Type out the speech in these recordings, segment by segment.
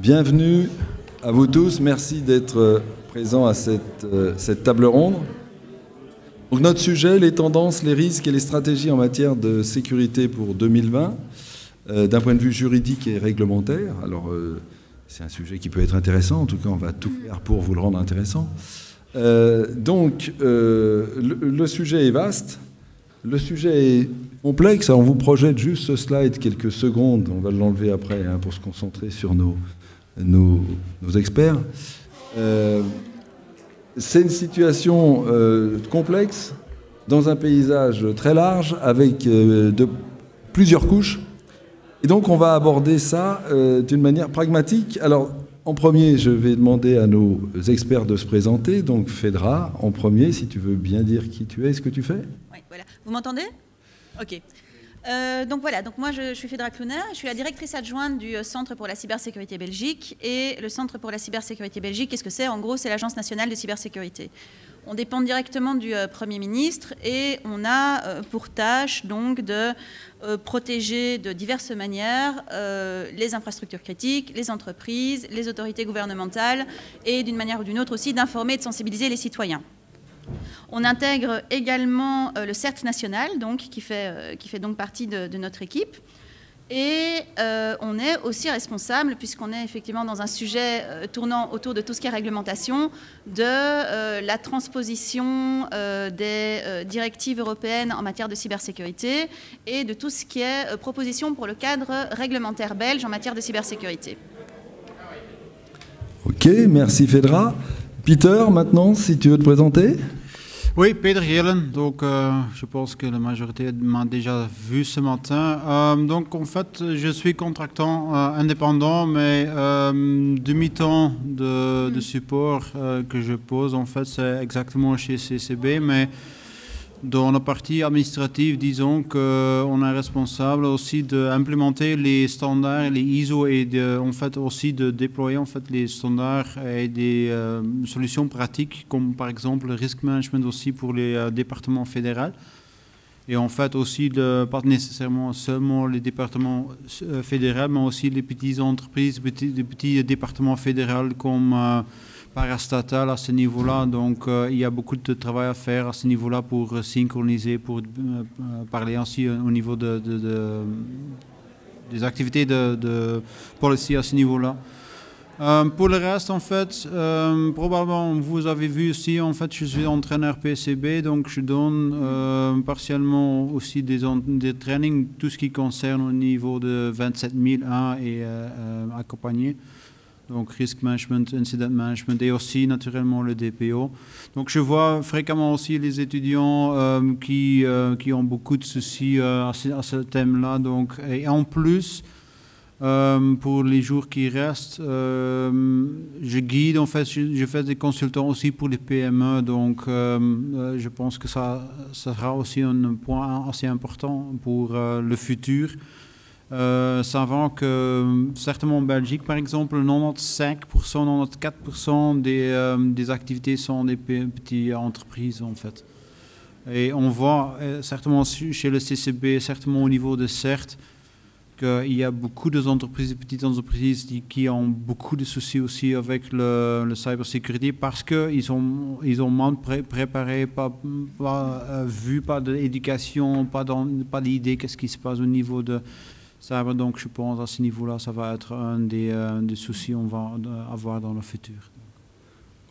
Bienvenue à vous tous. Merci d'être présents à cette table ronde. Donc notre sujet, les tendances, les risques et les stratégies en matière de sécurité pour 2020, d'un point de vue juridique et réglementaire. Alors, c'est un sujet qui peut être intéressant. En tout cas, on va tout faire pour vous le rendre intéressant. Donc, le sujet est vaste. Le sujet est complexe. Alors, on vous projette juste ce slide quelques secondes. On va l'enlever après pour se concentrer sur nos experts. C'est une situation complexe dans un paysage très large avec plusieurs couches. Et donc, on va aborder ça d'une manière pragmatique. Alors, en premier, je vais demander à nos experts de se présenter. Donc, Phaedra, en premier, si tu veux bien dire qui tu es et ce que tu fais. Oui, voilà. Vous m'entendez? Ok. Donc voilà, donc moi je suis Phaedra Clouner, je suis la directrice adjointe du Centre pour la cybersécurité Belgique. Et le Centre pour la cybersécurité Belgique, qu'est-ce que c'est? En gros, c'est l'Agence nationale de cybersécurité. On dépend directement du Premier ministre et on a pour tâche donc de protéger de diverses manières les infrastructures critiques, les entreprises, les autorités gouvernementales et d'une manière ou d'une autre aussi d'informer et de sensibiliser les citoyens. On intègre également le CERT national, donc, qui fait donc partie de notre équipe. Et on est aussi responsable, puisqu'on est effectivement dans un sujet tournant autour de tout ce qui est réglementation, de la transposition des directives européennes en matière de cybersécurité et de tout ce qui est proposition pour le cadre réglementaire belge en matière de cybersécurité. Ok, merci Phaedra. Peter, maintenant, si tu veux te présenter. Oui, Peter Gelen, donc je pense que la majorité m'a déjà vu ce matin. Donc en fait, je suis contractant indépendant, mais demi-temps de support que je pose, en fait, c'est exactement chez CCB, mais dans la partie administrative, disons qu'on est responsable aussi d'implémenter les standards, les ISO, et en fait aussi de déployer en fait les standards et des solutions pratiques, comme par exemple le risk management aussi pour les départements fédéraux. Et en fait aussi, pas nécessairement seulement les départements fédéraux, mais aussi les petites entreprises, les petits départements fédéraux comme parastatal à ce niveau-là. Donc il y a beaucoup de travail à faire à ce niveau-là pour synchroniser, pour parler aussi au niveau des activités de policy à ce niveau-là. Pour le reste, en fait, probablement vous avez vu aussi, en fait, je suis entraîneur PCB, donc je donne partiellement aussi des trainings, tout ce qui concerne au niveau de 27001 et accompagné. Donc risk management, incident management et aussi naturellement le DPO. Donc je vois fréquemment aussi les étudiants qui ont beaucoup de soucis à ce thème-là. Donc, et en plus, pour les jours qui restent, je guide, en fait, je fais des consultants aussi pour les PME. Donc je pense que ça sera aussi un point assez important pour le futur. Savant que certainement en Belgique, par exemple, 95%, 94% des activités sont des petites entreprises, en fait. Et on voit certainement chez le CCB, certainement au niveau de CERT, qu'il y a beaucoup d'entreprises, de petites entreprises qui ont beaucoup de soucis aussi avec le cybersécurité parce qu'ils ont mal préparé, pas vu, pas d'éducation, pas d'idée qu'est-ce qui se passe au niveau de cyber. Donc je pense à ce niveau-là, ça va être un des soucis qu'on va avoir dans le futur.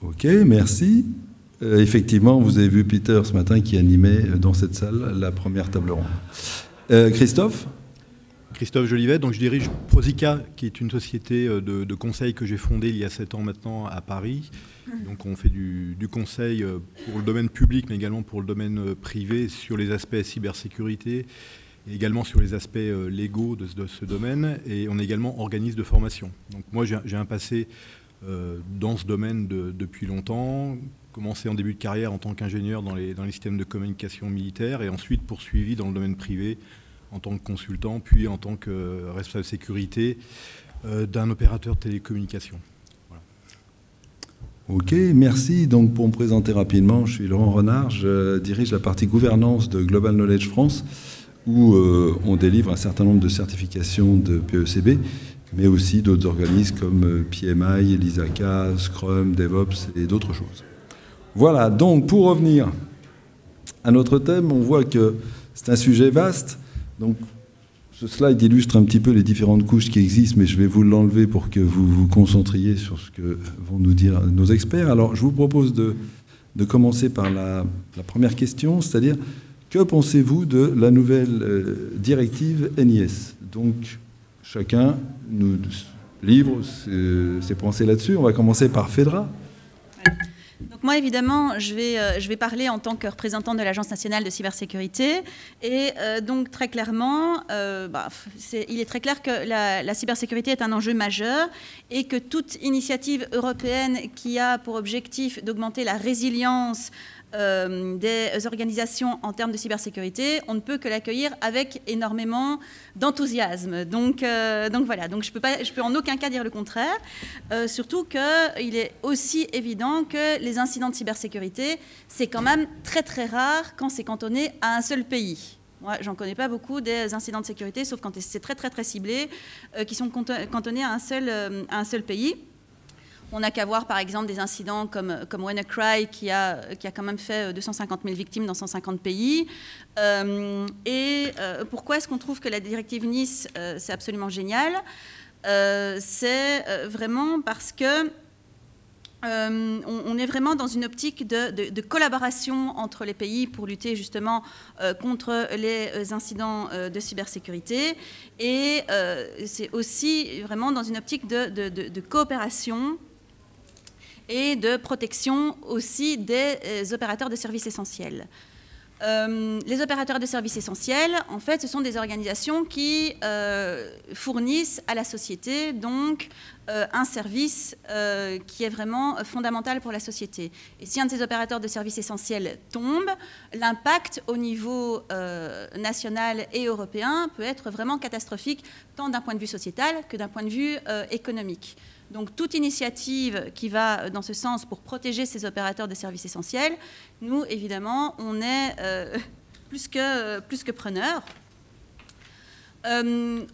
Ok, merci. Effectivement, vous avez vu Peter ce matin qui animait dans cette salle la première table ronde. Christophe Jolivet, donc je dirige Prosica, qui est une société de conseil que j'ai fondée il y a 7 ans maintenant à Paris. Donc on fait du conseil pour le domaine public, mais également pour le domaine privé sur les aspects cybersécurité et également sur les aspects légaux de ce domaine. Et on est également organisme de formation. Donc moi j'ai un passé dans ce domaine depuis longtemps, commencé en début de carrière en tant qu'ingénieur dans les systèmes de communication militaire et ensuite poursuivi dans le domaine privé en tant que consultant, puis en tant que responsable sécurité d'un opérateur de télécommunications. Voilà. Ok, merci. Donc pour me présenter rapidement, je suis Laurent Renard, je dirige la partie gouvernance de Global Knowledge France, où on délivre un certain nombre de certifications de PECB, mais aussi d'autres organismes comme PMI, ELISACA, Scrum, DevOps et d'autres choses. Voilà, donc pour revenir à notre thème, on voit que c'est un sujet vaste. Donc, ce slide illustre un petit peu les différentes couches qui existent, mais je vais vous l'enlever pour que vous vous concentriez sur ce que vont nous dire nos experts. Alors, je vous propose de commencer par la première question, c'est-à-dire, que pensez-vous de la nouvelle directive NIS? Donc, chacun nous livre ses pensées là-dessus. On va commencer par Phedra. Donc moi, évidemment, je vais parler en tant que représentante de l'Agence nationale de cybersécurité. Et donc, très clairement, il est très clair que la cybersécurité est un enjeu majeur et que toute initiative européenne qui a pour objectif d'augmenter la résilience des organisations en termes de cybersécurité, on ne peut que l'accueillir avec énormément d'enthousiasme. Donc voilà, donc je peux en aucun cas dire le contraire, surtout qu'il est aussi évident que les incidents de cybersécurité, c'est quand même très très rare quand c'est cantonné à un seul pays. Moi, j'en connais pas beaucoup des incidents de sécurité, sauf quand c'est très très très ciblé, qui sont cantonnés à un seul pays. On n'a qu'à voir par exemple des incidents comme WannaCry qui a quand même fait 250 000 victimes dans 150 pays. Pourquoi est-ce qu'on trouve que la directive NIS, c'est absolument génial? C'est vraiment parce que on est vraiment dans une optique de collaboration entre les pays pour lutter justement contre les incidents de cybersécurité. Et c'est aussi vraiment dans une optique de coopération et de protection aussi des opérateurs de services essentiels. Les opérateurs de services essentiels, en fait, ce sont des organisations qui fournissent à la société donc un service qui est vraiment fondamental pour la société. Et si un de ces opérateurs de services essentiels tombe, l'impact au niveau national et européen peut être vraiment catastrophique, tant d'un point de vue sociétal que d'un point de vue économique. Donc, toute initiative qui va dans ce sens pour protéger ces opérateurs de services essentiels, nous, évidemment, on est plus que preneurs.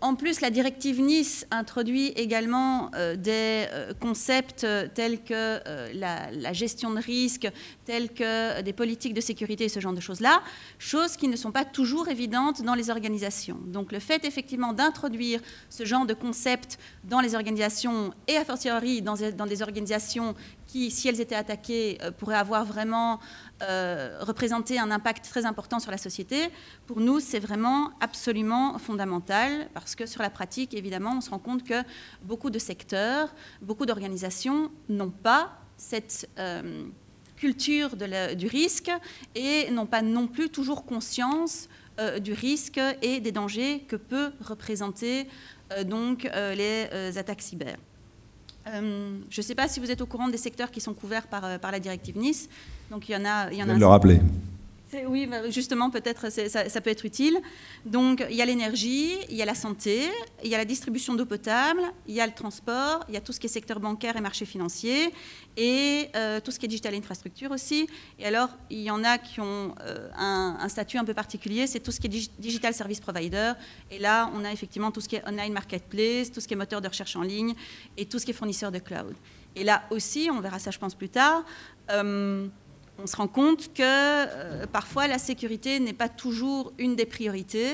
En plus, la directive NIS introduit également des concepts tels que la gestion de risque, tels que des politiques de sécurité et ce genre de choses-là, choses qui ne sont pas toujours évidentes dans les organisations. Donc le fait effectivement d'introduire ce genre de concepts dans les organisations et a fortiori dans des organisations qui, si elles étaient attaquées, pourraient avoir vraiment représenter un impact très important sur la société, pour nous, c'est vraiment absolument fondamental, parce que sur la pratique, évidemment, on se rend compte que beaucoup de secteurs, beaucoup d'organisations n'ont pas cette culture du risque et n'ont pas non plus toujours conscience du risque et des dangers que peut représenter les attaques cyber. Je ne sais pas si vous êtes au courant des secteurs qui sont couverts par la directive NIS. Donc il y en a. Je viens de le rappeler. Oui, justement, peut-être ça peut être utile. Donc il y a l'énergie, il y a la santé, il y a la distribution d'eau potable, il y a le transport, il y a tout ce qui est secteur bancaire et marché financier, et tout ce qui est digital infrastructure aussi. Et alors, il y en a qui ont un statut un peu particulier, c'est tout ce qui est digital service provider. Et là, on a effectivement tout ce qui est online marketplace, tout ce qui est moteur de recherche en ligne et tout ce qui est fournisseur de cloud. Et là aussi, on verra ça, je pense, plus tard, on se rend compte que parfois la sécurité n'est pas toujours une des priorités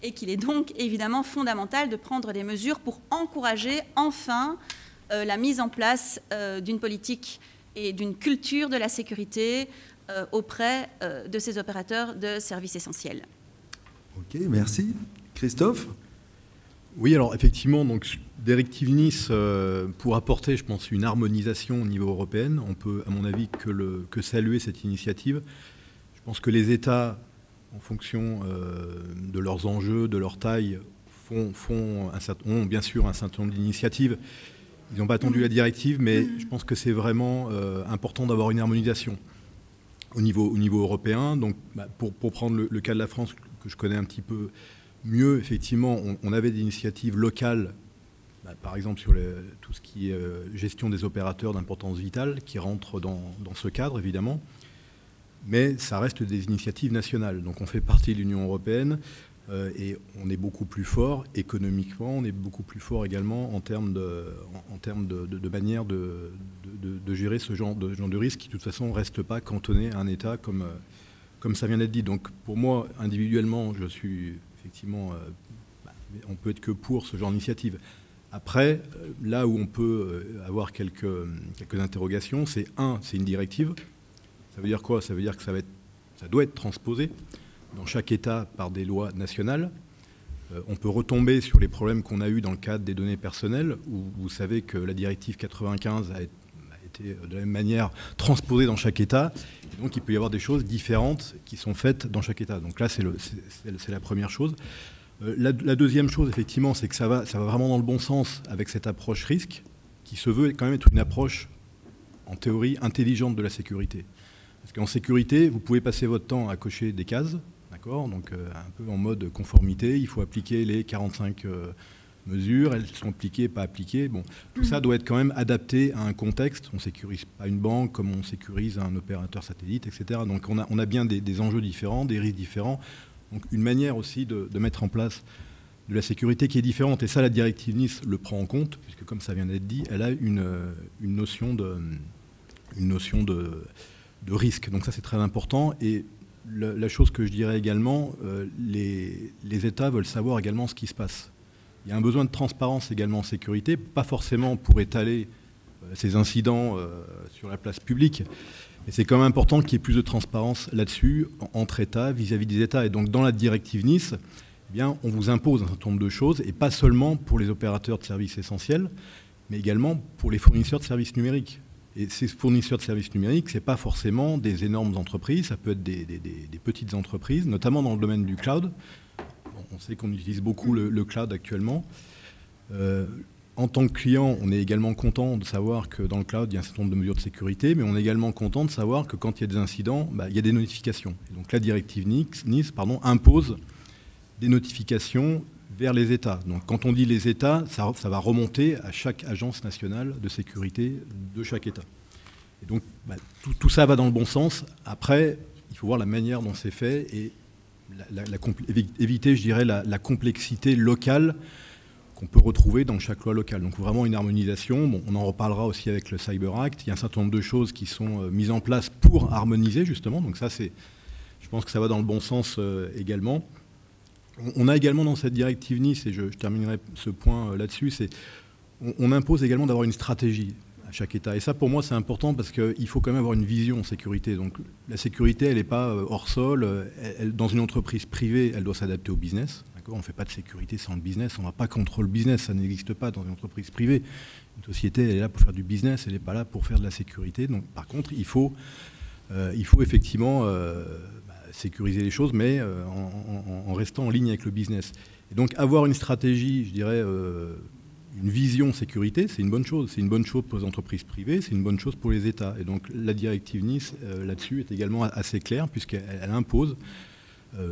et qu'il est donc évidemment fondamental de prendre des mesures pour encourager enfin la mise en place d'une politique et d'une culture de la sécurité auprès de ces opérateurs de services essentiels. Ok, merci. Christophe ? Oui, alors effectivement, donc, directive NIS, pour apporter, je pense, une harmonisation au niveau européen, on peut, à mon avis, que saluer cette initiative. Je pense que les États, en fonction de leurs enjeux, de leur taille, ont bien sûr un certain nombre d'initiatives. Ils n'ont pas attendu la directive, mais je pense que c'est vraiment important d'avoir une harmonisation au niveau européen. Donc, pour prendre le cas de la France, que je connais un petit peu mieux, effectivement, on avait des initiatives locales, par exemple sur tout ce qui est gestion des opérateurs d'importance vitale, qui rentrent dans ce cadre, évidemment. Mais ça reste des initiatives nationales. Donc on fait partie de l'Union européenne. et on est beaucoup plus fort économiquement, on est beaucoup plus fort également en termes de manière de gérer ce genre de risque qui de toute façon ne reste pas cantonné à un État comme ça vient d'être dit. Donc pour moi, individuellement, je suis effectivement, on peut être que pour ce genre d'initiative. Après, là où on peut avoir quelques interrogations, c'est une directive. Ça veut dire quoi? Ça veut dire que ça doit être transposé dans chaque État par des lois nationales. On peut retomber sur les problèmes qu'on a eus dans le cadre des données personnelles, où vous savez que la directive 95 a été de la même manière transposée dans chaque État. Et donc il peut y avoir des choses différentes qui sont faites dans chaque État. Donc là, c'est la première chose. La deuxième chose, effectivement, c'est que ça va vraiment dans le bon sens avec cette approche risque, qui se veut quand même être une approche, en théorie, intelligente de la sécurité. Parce qu'en sécurité, vous pouvez passer votre temps à cocher des cases, d'accord, donc un peu en mode conformité, il faut appliquer les 45 mesures, elles sont appliquées, pas appliquées. Bon, tout ça doit être quand même adapté à un contexte. On ne sécurise pas une banque comme on sécurise un opérateur satellite, etc. Donc on a bien des enjeux différents, des risques différents. Donc une manière aussi de mettre en place de la sécurité qui est différente. Et ça, la directive Nice le prend en compte, puisque comme ça vient d'être dit, elle a une notion de risque. Donc ça, c'est très important. Et la chose que je dirais également, les États veulent savoir également ce qui se passe. Il y a un besoin de transparence également en sécurité, pas forcément pour étaler ces incidents sur la place publique, mais c'est quand même important qu'il y ait plus de transparence là-dessus, entre États, vis-à-vis des États. Et donc dans la directive Nice, eh bien, on vous impose un certain nombre de choses, et pas seulement pour les opérateurs de services essentiels, mais également pour les fournisseurs de services numériques. Et ces fournisseurs de services numériques, ce n'est pas forcément des énormes entreprises, ça peut être des petites entreprises, notamment dans le domaine du cloud. Bon, on sait qu'on utilise beaucoup le cloud actuellement. En tant que client, on est également content de savoir que dans le cloud, il y a un certain nombre de mesures de sécurité, mais on est également content de savoir que quand il y a des incidents, il y a des notifications. Et donc la directive Nice impose des notifications vers les États. Donc quand on dit les États, ça va remonter à chaque agence nationale de sécurité de chaque État. Et donc tout ça va dans le bon sens. Après, il faut voir la manière dont c'est fait et éviter, je dirais, la complexité locale qu'on peut retrouver dans chaque loi locale. Donc vraiment une harmonisation. Bon, on en reparlera aussi avec le Cyber Act. Il y a un certain nombre de choses qui sont mises en place pour harmoniser justement. Donc ça, je pense que ça va dans le bon sens également. On a également dans cette directive Nice, et je terminerai ce point là-dessus, on impose également d'avoir une stratégie à chaque État. Et ça, pour moi, c'est important parce qu'il faut quand même avoir une vision en sécurité. Donc la sécurité, elle n'est pas hors sol. Dans une entreprise privée, elle doit s'adapter au business. On ne fait pas de sécurité sans le business, on ne va pas contre le business, ça n'existe pas dans une entreprise privée. Une société, elle est là pour faire du business, elle n'est pas là pour faire de la sécurité. Donc, par contre, il faut effectivement sécuriser les choses, mais en restant en ligne avec le business. Et donc, avoir une stratégie, je dirais, une vision sécurité, c'est une bonne chose. C'est une bonne chose pour les entreprises privées, c'est une bonne chose pour les États. Et donc, la directive Nice, là-dessus, est également assez claire, puisqu'elle impose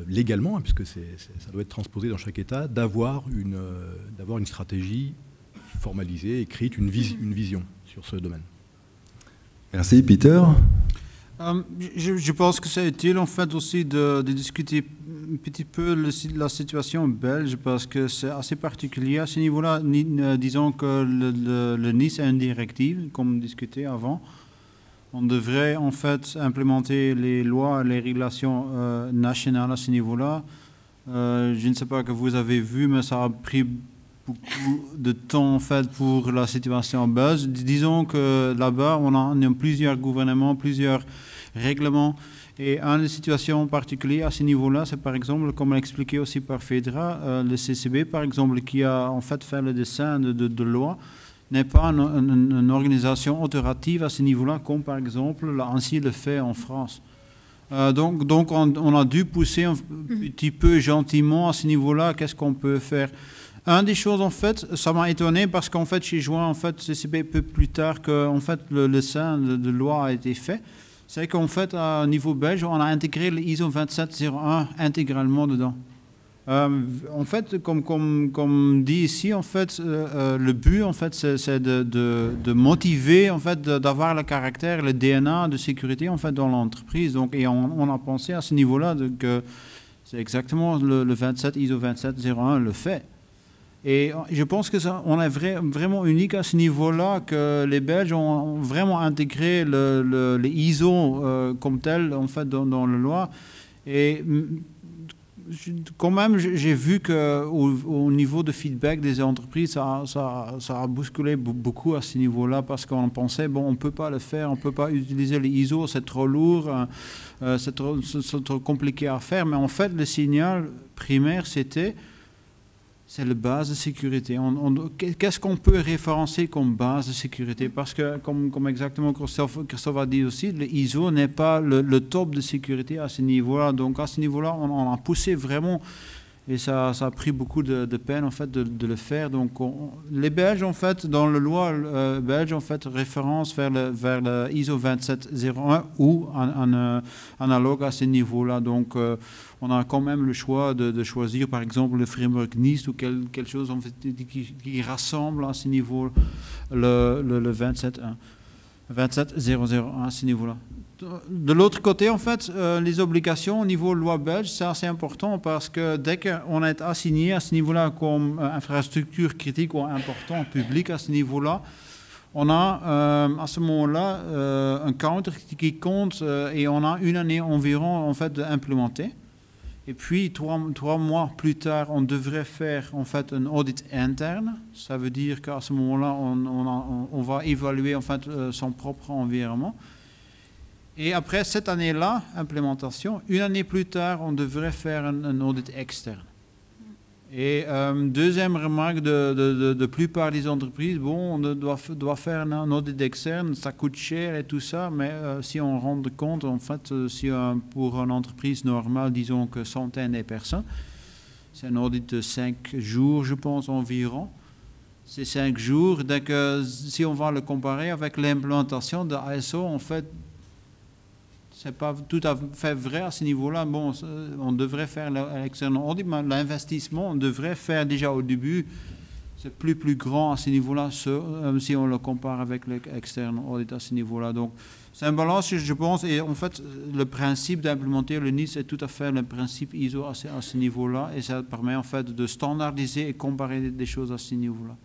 légalement, puisque ça doit être transposé dans chaque État, d'avoir une stratégie formalisée, écrite, une vision sur ce domaine. Merci, Peter. Je pense que c'est utile en fait aussi de discuter un petit peu la situation belge parce que c'est assez particulier à ce niveau-là. Disons que le Nice a une directive, comme discuté avant. On devrait en fait implémenter les lois, les régulations nationales à ce niveau-là. Je ne sais pas que vous avez vu, mais ça a pris beaucoup de temps en fait pour la situation belge. Disons que là-bas, on a plusieurs gouvernements, plusieurs règlements. Et une situation particulière à ce niveau-là, c'est par exemple, comme expliqué aussi par Fedra, le CCB par exemple, qui a en fait le dessin de loi, n'est pas une organisation autoritative à ce niveau-là, comme par exemple l'ANSSI le fait en France. Donc on a dû pousser un petit peu gentiment à ce niveau-là, qu'est-ce qu'on peut faire. Une des choses, en fait, ça m'a étonné parce qu'en fait, j'ai joint en fait, CCB un peu plus tard que en fait, le dessin de loi a été fait. C'est qu'en fait, à niveau belge, on a intégré l'ISO 27001 intégralement dedans. En fait, comme dit ici, en fait, le but, en fait, c'est de motiver, en fait, d'avoir le caractère, le DNA de sécurité, en fait, dans l'entreprise. Donc, et on a pensé à ce niveau-là que C'est exactement le 27 ISO 27001 le fait. Et je pense que on est vraiment unique à ce niveau-là, que les Belges ont vraiment intégré les ISO comme tel en fait dans la loi. Et quand même, j'ai vu qu'au niveau de feedback des entreprises, ça a bousculé beaucoup à ce niveau-là, parce qu'on pensait, bon, on ne peut pas le faire, on ne peut pas utiliser les ISO, c'est trop lourd, c'est trop compliqué à faire. Mais en fait, le signal primaire, c'est la base de sécurité. Qu'est-ce qu'on peut référencer comme base de sécurité? Parce que, comme exactement Christophe a dit aussi, le ISO n'est pas le top de sécurité à ce niveau-là. Donc, à ce niveau-là, on a poussé vraiment, et ça a pris beaucoup de peine, en fait, de le faire. Donc, les Belges, en fait, dans la loi belge, en fait, référence vers le ISO 27001 ou analogue à ce niveau-là. Donc, on a quand même le choix de choisir, par exemple, le framework NIST ou quelque chose en fait, qui rassemble à ce niveau le 27001 à ce niveau-là. De l'autre côté, en fait, les obligations au niveau loi belge, c'est assez important, parce que dès qu'on est assigné à ce niveau-là comme infrastructure critique ou important public à ce niveau-là, on a à ce moment-là un counter qui compte et on a une année environ en fait d'implémenter. Et puis, trois mois plus tard, on devrait faire en fait un audit interne. Ça veut dire qu'à ce moment-là, on va évaluer en fait son propre environnement. Et après cette année-là, implémentation, une année plus tard, on devrait faire un audit externe. Et deuxième remarque de la plupart des entreprises, bon, on doit faire un audit externe, ça coûte cher et tout ça, mais si on rend compte, en fait, si pour une entreprise normale, disons que centaines de personnes, c'est un audit de 5 jours, je pense, environ. C'est 5 jours, donc si on va le comparer avec l'implémentation de ISO, en fait, c'est pas tout à fait vrai à ce niveau-là. Bon, on devrait faire l'externe audit, mais l'investissement, on devrait faire déjà au début. C'est plus grand à ce niveau-là, si on le compare avec l'externe audit à ce niveau-là. Donc, c'est un balance, je pense, et en fait, le principe d'implémenter le NIST est tout à fait le principe ISO à ce niveau-là, et ça permet en fait de standardiser et comparer des choses à ce niveau-là.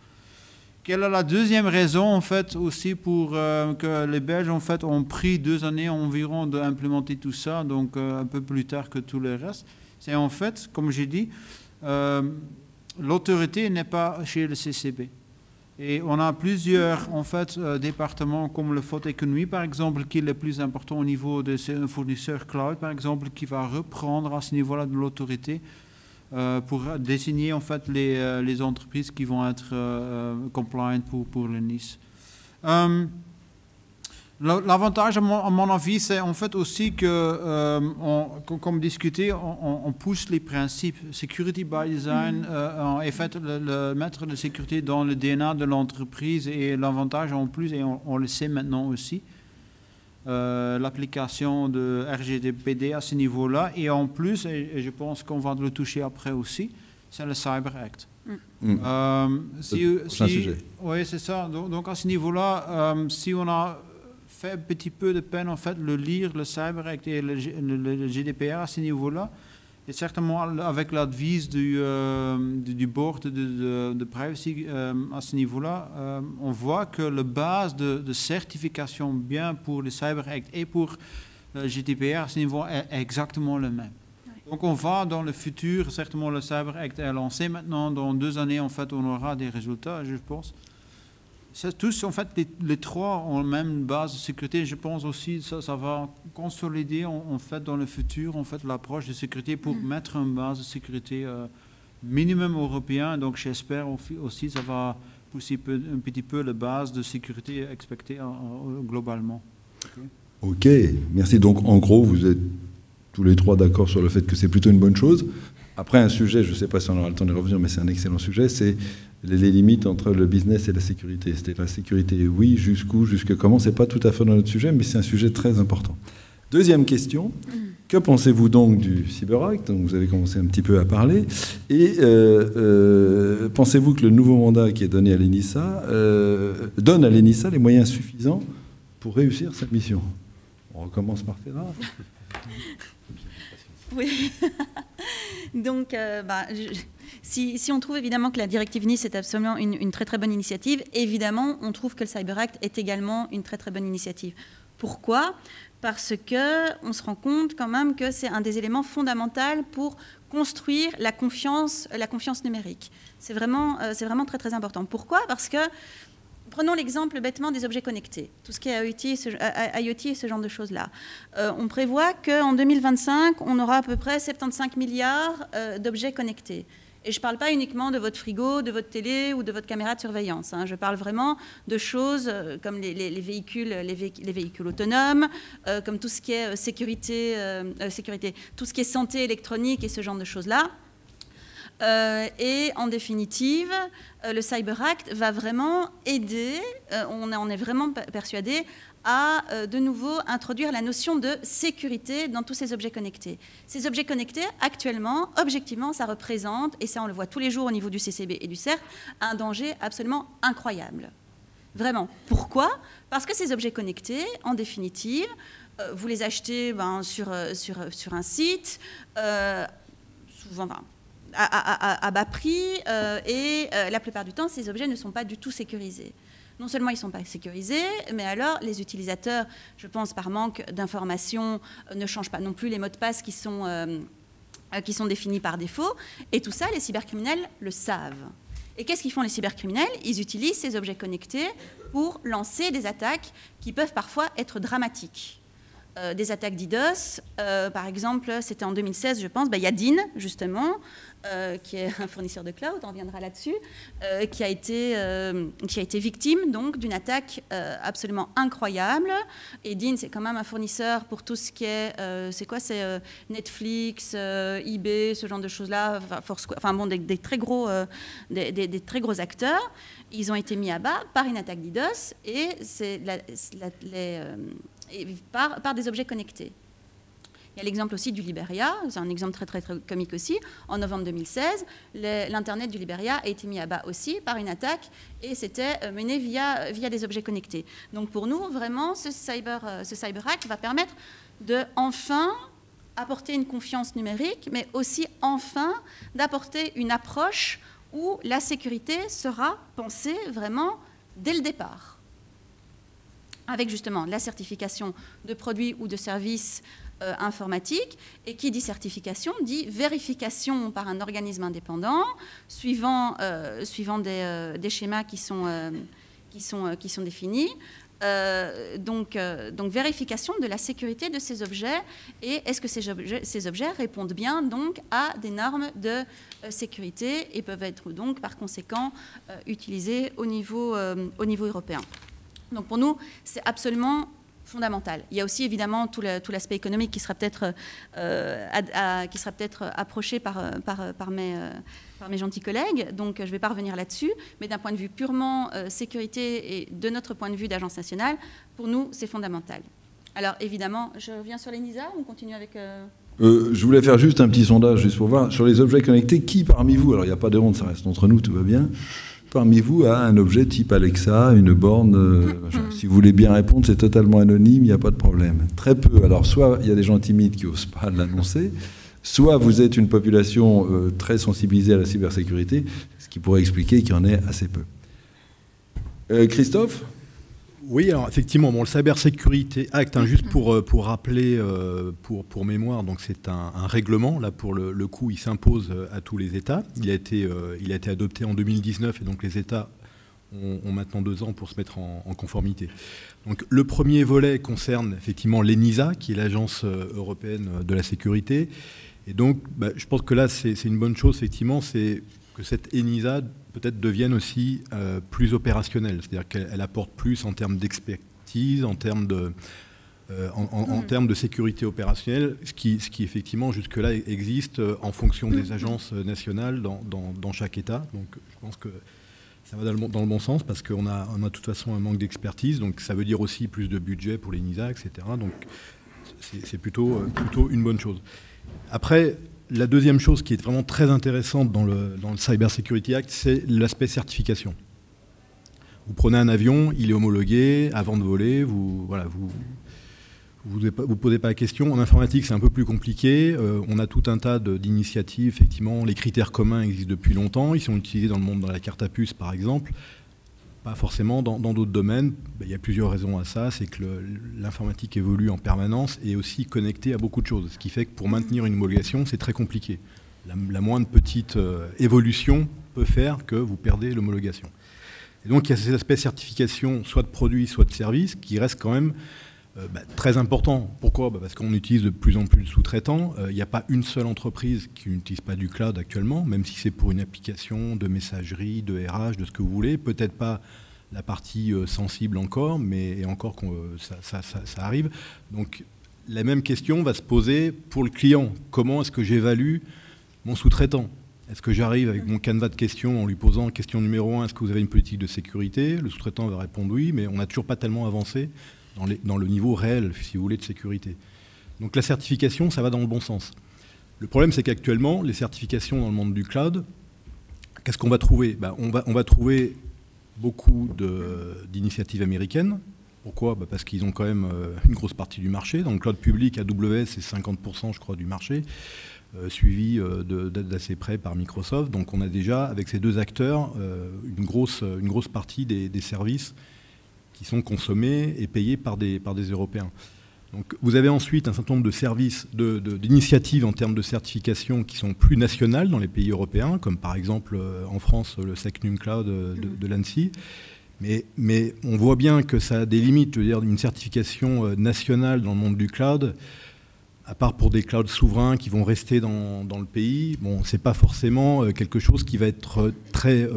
Quelle est la deuxième raison, en fait, aussi pour que les Belges, en fait, ont pris 2 années environ d'implémenter tout ça, donc un peu plus tard que tout le reste? C'est en fait, comme j'ai dit, l'autorité n'est pas chez le CCB. Et on a plusieurs, en fait, départements comme le Faute Économie, par exemple, qui est le plus important au niveau des fournisseurs cloud, par exemple, qui va reprendre à ce niveau-là de l'autorité, pour désigner en fait les entreprises qui vont être compliant pour le NIST. L'avantage, à mon avis, c'est en fait aussi que, comme discuté, on pousse les principes security by design, et fait mettre la sécurité dans le DNA de l'entreprise. Et l'avantage en plus, et on le sait maintenant aussi, l'application de RGPD à ce niveau-là, et en plus, et je pense qu'on va le toucher après aussi, c'est le Cyber Act. Sujet. Oui, c'est ça. Donc à ce niveau-là, si on a fait un petit peu de peine en fait le lire, le Cyber Act et le GDPR à ce niveau-là, et certainement avec l'advice du board de privacy à ce niveau-là, on voit que la base de certification bien pour le Cyber Act et pour le GDPR à ce niveau est exactement le même. Oui. Donc on va dans le futur, certainement le Cyber Act est lancé maintenant, dans 2 années en fait on aura des résultats, je pense. Tous, en fait, les 3 ont la même base de sécurité. Je pense aussi que ça va consolider, en fait, dans le futur, en fait, l'approche de sécurité pour mettre une base de sécurité minimum européen. Donc, j'espère aussi que ça va pousser un petit peu la base de sécurité expectée globalement. Ok, merci. Donc, en gros, vous êtes tous les 3 d'accord sur le fait que c'est plutôt une bonne chose. Après, un sujet, je ne sais pas si on aura le temps de revenir, mais c'est un excellent sujet, c'est les limites entre le business et la sécurité. C'était la sécurité, oui, jusqu'où, jusque comment, c'est pas tout à fait dans notre sujet, mais c'est un sujet très important. Deuxième question, que pensez-vous donc du Cyber Act, dont vous avez commencé un petit peu à parler, et pensez-vous que le nouveau mandat qui est donné à l'ENISA donne à l'ENISA les moyens suffisants pour réussir cette mission? On recommence par Fédra. Oui. Donc, si on trouve évidemment que la directive NIS est absolument une très très bonne initiative, évidemment, on trouve que le Cyber Act est également une très très bonne initiative. Pourquoi ? Parce qu'on se rend compte quand même que c'est un des éléments fondamentaux pour construire la confiance numérique. C'est vraiment très très important. Pourquoi ? Parce que, prenons l'exemple bêtement des objets connectés, tout ce qui est IoT et ce genre de choses-là. On prévoit qu'en 2025, on aura à peu près 75 milliards d'objets connectés. Et je ne parle pas uniquement de votre frigo, de votre télé ou de votre caméra de surveillance. Je parle vraiment de choses comme les véhicules autonomes, comme tout ce qui est sécurité, tout ce qui est santé électronique et ce genre de choses-là. Et en définitive, le Cyber Act va vraiment aider, on est vraiment persuadé, à de nouveau introduire la notion de sécurité dans tous ces objets connectés. Ces objets connectés, actuellement, objectivement, ça représente, et ça on le voit tous les jours au niveau du CCB et du CERT, un danger absolument incroyable. Vraiment. Pourquoi ? Parce que ces objets connectés, en définitive, vous les achetez sur un site, souvent à bas prix, et la plupart du temps, ces objets ne sont pas du tout sécurisés. Non seulement ils ne sont pas sécurisés, mais alors les utilisateurs, je pense par manque d'informations, ne changent pas non plus les mots de passe qui sont définis par défaut. Et tout ça, les cybercriminels le savent. Et qu'est-ce qu'ils font les cybercriminels ? Ils utilisent ces objets connectés pour lancer des attaques qui peuvent parfois être dramatiques. Des attaques DDoS, par exemple, c'était en 2016, je pense, il y a DIN, justement, qui est un fournisseur de cloud, on reviendra là-dessus, qui a été victime donc d'une attaque absolument incroyable. Et DIN, c'est quand même un fournisseur pour tout ce qui est, c'est Netflix, eBay, ce genre de choses-là, des très gros acteurs. Ils ont été mis à bas par une attaque DDoS et c'est par des objets connectés. Il y a l'exemple aussi du Liberia, c'est un exemple très, très, très comique aussi. En novembre 2016, l'Internet du Liberia a été mis à bas aussi par une attaque et c'était mené via des objets connectés. Donc pour nous, vraiment, ce Cyber Act va permettre de enfin apporter une confiance numérique, mais aussi enfin d'apporter une approche où la sécurité sera pensée vraiment dès le départ, avec justement la certification de produits ou de services informatiques. Et qui dit certification dit vérification par un organisme indépendant, suivant des schémas qui sont définis. Donc vérification de la sécurité de ces objets et est-ce que ces objets répondent bien donc à des normes de sécurité et peuvent être donc par conséquent utilisés au niveau européen. Donc pour nous, c'est absolument fondamental. Il y a aussi évidemment tout l'aspect économique qui sera peut-être approché par mes gentils collègues, donc je ne vais pas revenir là-dessus, mais d'un point de vue purement sécurité et de notre point de vue d'agence nationale, pour nous, c'est fondamental. Alors évidemment, je reviens sur l'ENISA, on continue avec... Je voulais faire juste un petit sondage, juste pour voir, sur les objets connectés, qui parmi vous, alors il n'y a pas de honte, ça reste entre nous, tout va bien, parmi vous a un objet type Alexa, une borne, si vous voulez bien répondre, c'est totalement anonyme, il n'y a pas de problème. Très peu, alors soit il y a des gens timides qui n'osent pas l'annoncer, soit vous êtes une population très sensibilisée à la cybersécurité, ce qui pourrait expliquer qu'il y en ait assez peu. Christophe ? Oui, alors effectivement, le Cyber Security Act, juste pour rappeler, pour mémoire, donc c'est un règlement, là pour le coup, il s'impose à tous les États. Il a été adopté en 2019 et donc les États ont maintenant 2 ans pour se mettre en conformité. Donc le premier volet concerne effectivement l'ENISA, qui est l'agence européenne de la sécurité. Et donc, je pense que là, c'est une bonne chose, effectivement, c'est que cette ENISA peut-être devienne aussi plus opérationnelle, c'est-à-dire qu'elle apporte plus en termes d'expertise, en termes de sécurité opérationnelle, ce qui effectivement jusque-là existe en fonction des agences nationales dans chaque État. Donc je pense que ça va dans le bon sens parce qu'on a de toute façon un manque d'expertise, donc ça veut dire aussi plus de budget pour l'ENISA, etc. Donc c'est plutôt une bonne chose. Après, la deuxième chose qui est vraiment très intéressante dans le Cyber Security Act, c'est l'aspect certification. Vous prenez un avion, il est homologué, avant de voler, vous vous ne posez pas la question. En informatique, c'est un peu plus compliqué. On a tout un tas d'initiatives. Effectivement, les critères communs existent depuis longtemps. Ils sont utilisés dans le monde, dans la carte à puce, par exemple. Pas forcément dans d'autres domaines. Il y a plusieurs raisons à ça. C'est que l'informatique évolue en permanence et est aussi connectée à beaucoup de choses. Ce qui fait que pour maintenir une homologation, c'est très compliqué. La moindre petite évolution peut faire que vous perdez l'homologation. Et donc, il y a ces aspects certification, soit de produits, soit de services, qui restent quand même très importants. Pourquoi ? Parce qu'on utilise de plus en plus de sous-traitants. Il n'y a pas une seule entreprise qui n'utilise pas du cloud actuellement, même si c'est pour une application de messagerie, de RH, de ce que vous voulez. Peut-être pas la partie sensible encore, mais encore ça arrive. Donc, la même question va se poser pour le client. Comment est-ce que j'évalue mon sous-traitant ? Est-ce que j'arrive avec mon canevas de questions en lui posant question numéro 1, est-ce que vous avez une politique de sécurité ? Le sous-traitant va répondre oui, mais on n'a toujours pas tellement avancé dans le niveau réel, si vous voulez, de sécurité. Donc la certification, ça va dans le bon sens. Le problème, c'est qu'actuellement, les certifications dans le monde du cloud, qu'est-ce qu'on va trouver ? On va trouver beaucoup d'initiatives américaines. Pourquoi ? Parce qu'ils ont quand même une grosse partie du marché. Dans le cloud public, AWS, c'est 50%, je crois, du marché. Suivi d'assez près par Microsoft. Donc on a déjà, avec ces deux acteurs, une grosse partie des services qui sont consommés et payés par des Européens. Donc vous avez ensuite un certain nombre de services, d'initiatives en termes de certification qui sont plus nationales dans les pays européens, comme par exemple en France le SecNum Cloud de l'ANSSI. Mais on voit bien que ça a des limites. Je veux dire, une certification nationale dans le monde du cloud, à part pour des clouds souverains qui vont rester dans le pays, bon, c'est pas forcément quelque chose qui va être très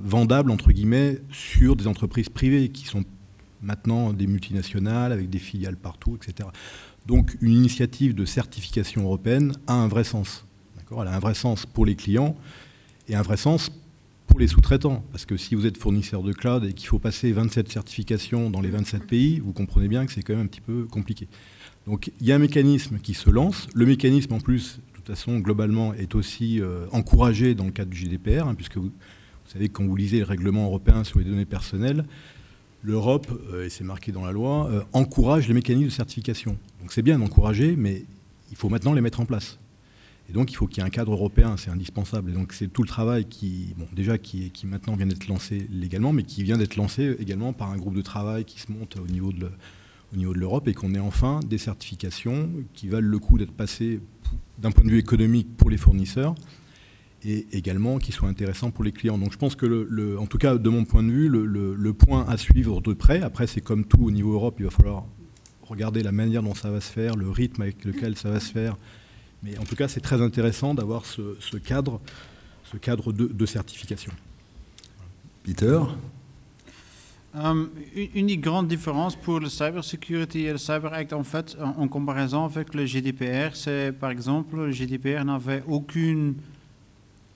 vendable, entre guillemets, sur des entreprises privées qui sont maintenant des multinationales avec des filiales partout, etc. Donc une initiative de certification européenne a un vrai sens. D'accord ? Elle a un vrai sens pour les clients et un vrai sens pour les sous-traitants. Parce que si vous êtes fournisseur de cloud et qu'il faut passer 27 certifications dans les 27 pays, vous comprenez bien que c'est quand même un petit peu compliqué. Donc il y a un mécanisme qui se lance. Le mécanisme en plus, de toute façon, globalement, est aussi encouragé dans le cadre du GDPR, puisque vous savez que quand vous lisez le règlement européen sur les données personnelles, l'Europe, et c'est marqué dans la loi, encourage les mécanismes de certification. Donc c'est bien d'encourager, mais il faut maintenant les mettre en place. Et donc il faut qu'il y ait un cadre européen, c'est indispensable. Et donc c'est tout le travail qui maintenant vient d'être lancé légalement, mais qui vient d'être lancé également par un groupe de travail qui se monte au niveau de l'Europe, et qu'on ait enfin des certifications qui valent le coup d'être passées d'un point de vue économique pour les fournisseurs et également qui soient intéressants pour les clients. Donc je pense que, en tout cas de mon point de vue, le point à suivre de près, après c'est comme tout au niveau Europe, il va falloir regarder la manière dont ça va se faire, le rythme avec lequel ça va se faire, mais en tout cas c'est très intéressant d'avoir ce cadre de certification. Peter ? Une des grandes différences pour le Cybersecurity et le Cyber Act, en fait, en comparaison avec le GDPR, c'est par exemple, le GDPR n'avait aucune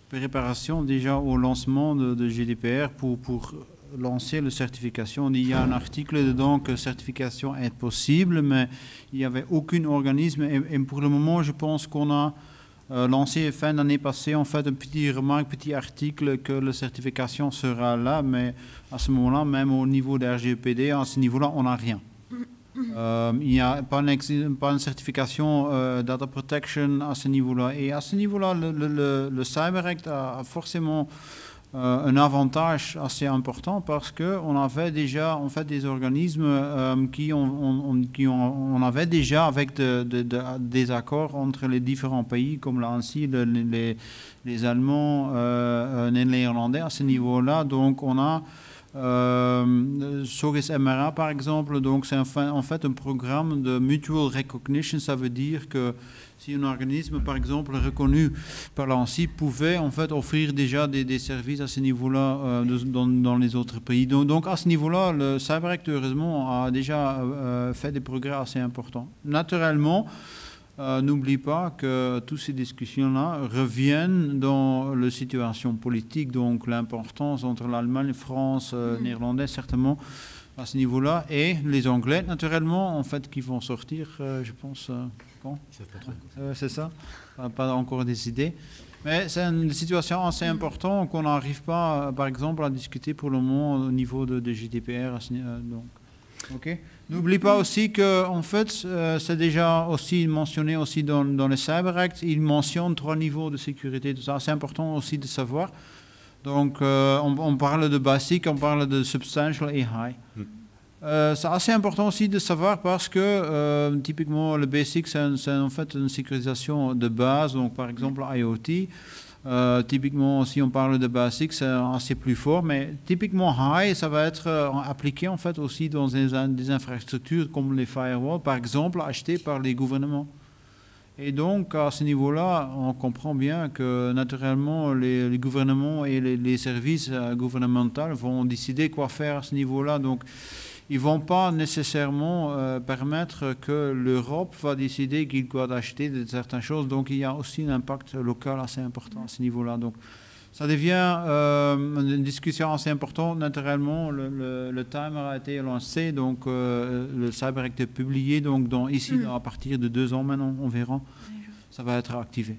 préparation déjà au lancement de GDPR pour lancer la certification. Il y a un article dedans que certification est possible, mais il n'y avait aucun organisme. Et pour le moment, je pense qu'on a lancé fin d'année passée, en fait, un petit article que la certification sera là, mais à ce moment-là, même au niveau de RGPD, à ce niveau-là, on n'a rien. Il n'y a pas une certification data protection à ce niveau-là. Et à ce niveau-là, le Cyber Act a forcément un avantage assez important parce qu'on avait déjà en fait des organismes on avait déjà avec des accords entre les différents pays comme l'ANSSI, les Allemands, les Néerlandais à ce niveau-là. Donc on a SOGIS MRA par exemple, donc c'est en fait un programme de mutual recognition. Ça veut dire que si un organisme par exemple reconnu par l'ANSSI pouvait en fait offrir déjà des services à ce niveau-là dans les autres pays. Donc à ce niveau-là, le Cyber Act heureusement a déjà fait des progrès assez importants. Naturellement, n'oublie pas que toutes ces discussions-là reviennent dans la situation politique, donc l'importance entre l'Allemagne, France, Néerlandais certainement à ce niveau-là, et les Anglais naturellement en fait qui vont sortir, je pense, quand c'est ça, pas encore décidé. Mais c'est une situation assez importante qu'on n'arrive pas, par exemple, à discuter pour le moment au niveau de GDPR. Donc. Okay. N'oublie pas aussi que, en fait, c'est déjà aussi mentionné aussi dans le Cyber Act, il mentionne 3 niveaux de sécurité. Tout ça, c'est important aussi de savoir. Donc, on parle de basic, on parle de substantial et high. C'est assez important aussi de savoir parce que typiquement le basic, c'est en fait une sécurisation de base. Donc, par exemple, IoT. Typiquement, si on parle de basic, c'est assez plus fort, mais typiquement high, ça va être appliqué en fait aussi dans des infrastructures comme les firewalls, par exemple, achetées par les gouvernements. Et donc, à ce niveau-là, on comprend bien que naturellement, les gouvernements et les services gouvernementaux vont décider quoi faire à ce niveau-là. Donc, ils ne vont pas nécessairement permettre que l'Europe va décider qu'il doit acheter certaines choses. Donc, il y a aussi un impact local assez important à ce niveau-là. Donc, ça devient une discussion assez importante. Naturellement, le timer a été lancé, donc le Cyber Act est publié. Donc, ici, à partir de 2 ans maintenant, on verra, ça va être activé.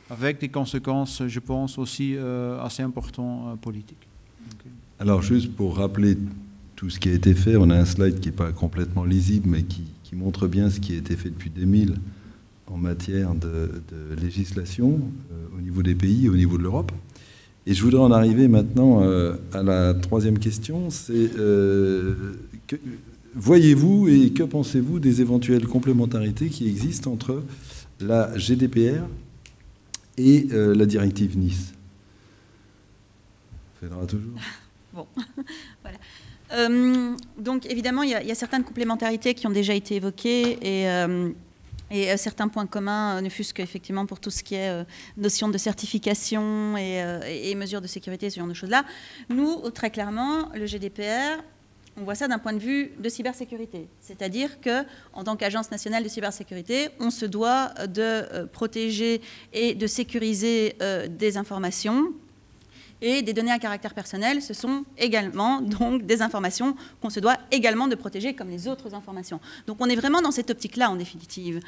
Avec des conséquences, je pense, aussi assez importantes politiques. Okay. Alors, juste pour rappeler tout ce qui a été fait, on a un slide qui n'est pas complètement lisible, mais qui montre bien ce qui a été fait depuis 2000 en matière de législation au niveau des pays et au niveau de l'Europe. Et je voudrais en arriver maintenant à la 3e question, c'est voyez-vous et que pensez-vous des éventuelles complémentarités qui existent entre la GDPR et la directive Nice? Faudra toujours. Bon, voilà. Donc évidemment, il y a certaines complémentarités qui ont déjà été évoquées et certains points communs, ne fût-ce qu'effectivement pour tout ce qui est notion de certification et mesures de sécurité, ce genre de choses-là. Nous, très clairement, le GDPR, on voit ça d'un point de vue de cybersécurité. C'est-à-dire qu'en tant qu'agence nationale de cybersécurité, on se doit de protéger et de sécuriser des informations. Et des données à caractère personnel, ce sont également donc des informations qu'on se doit également de protéger comme les autres informations. Donc on est vraiment dans cette optique-là en définitive.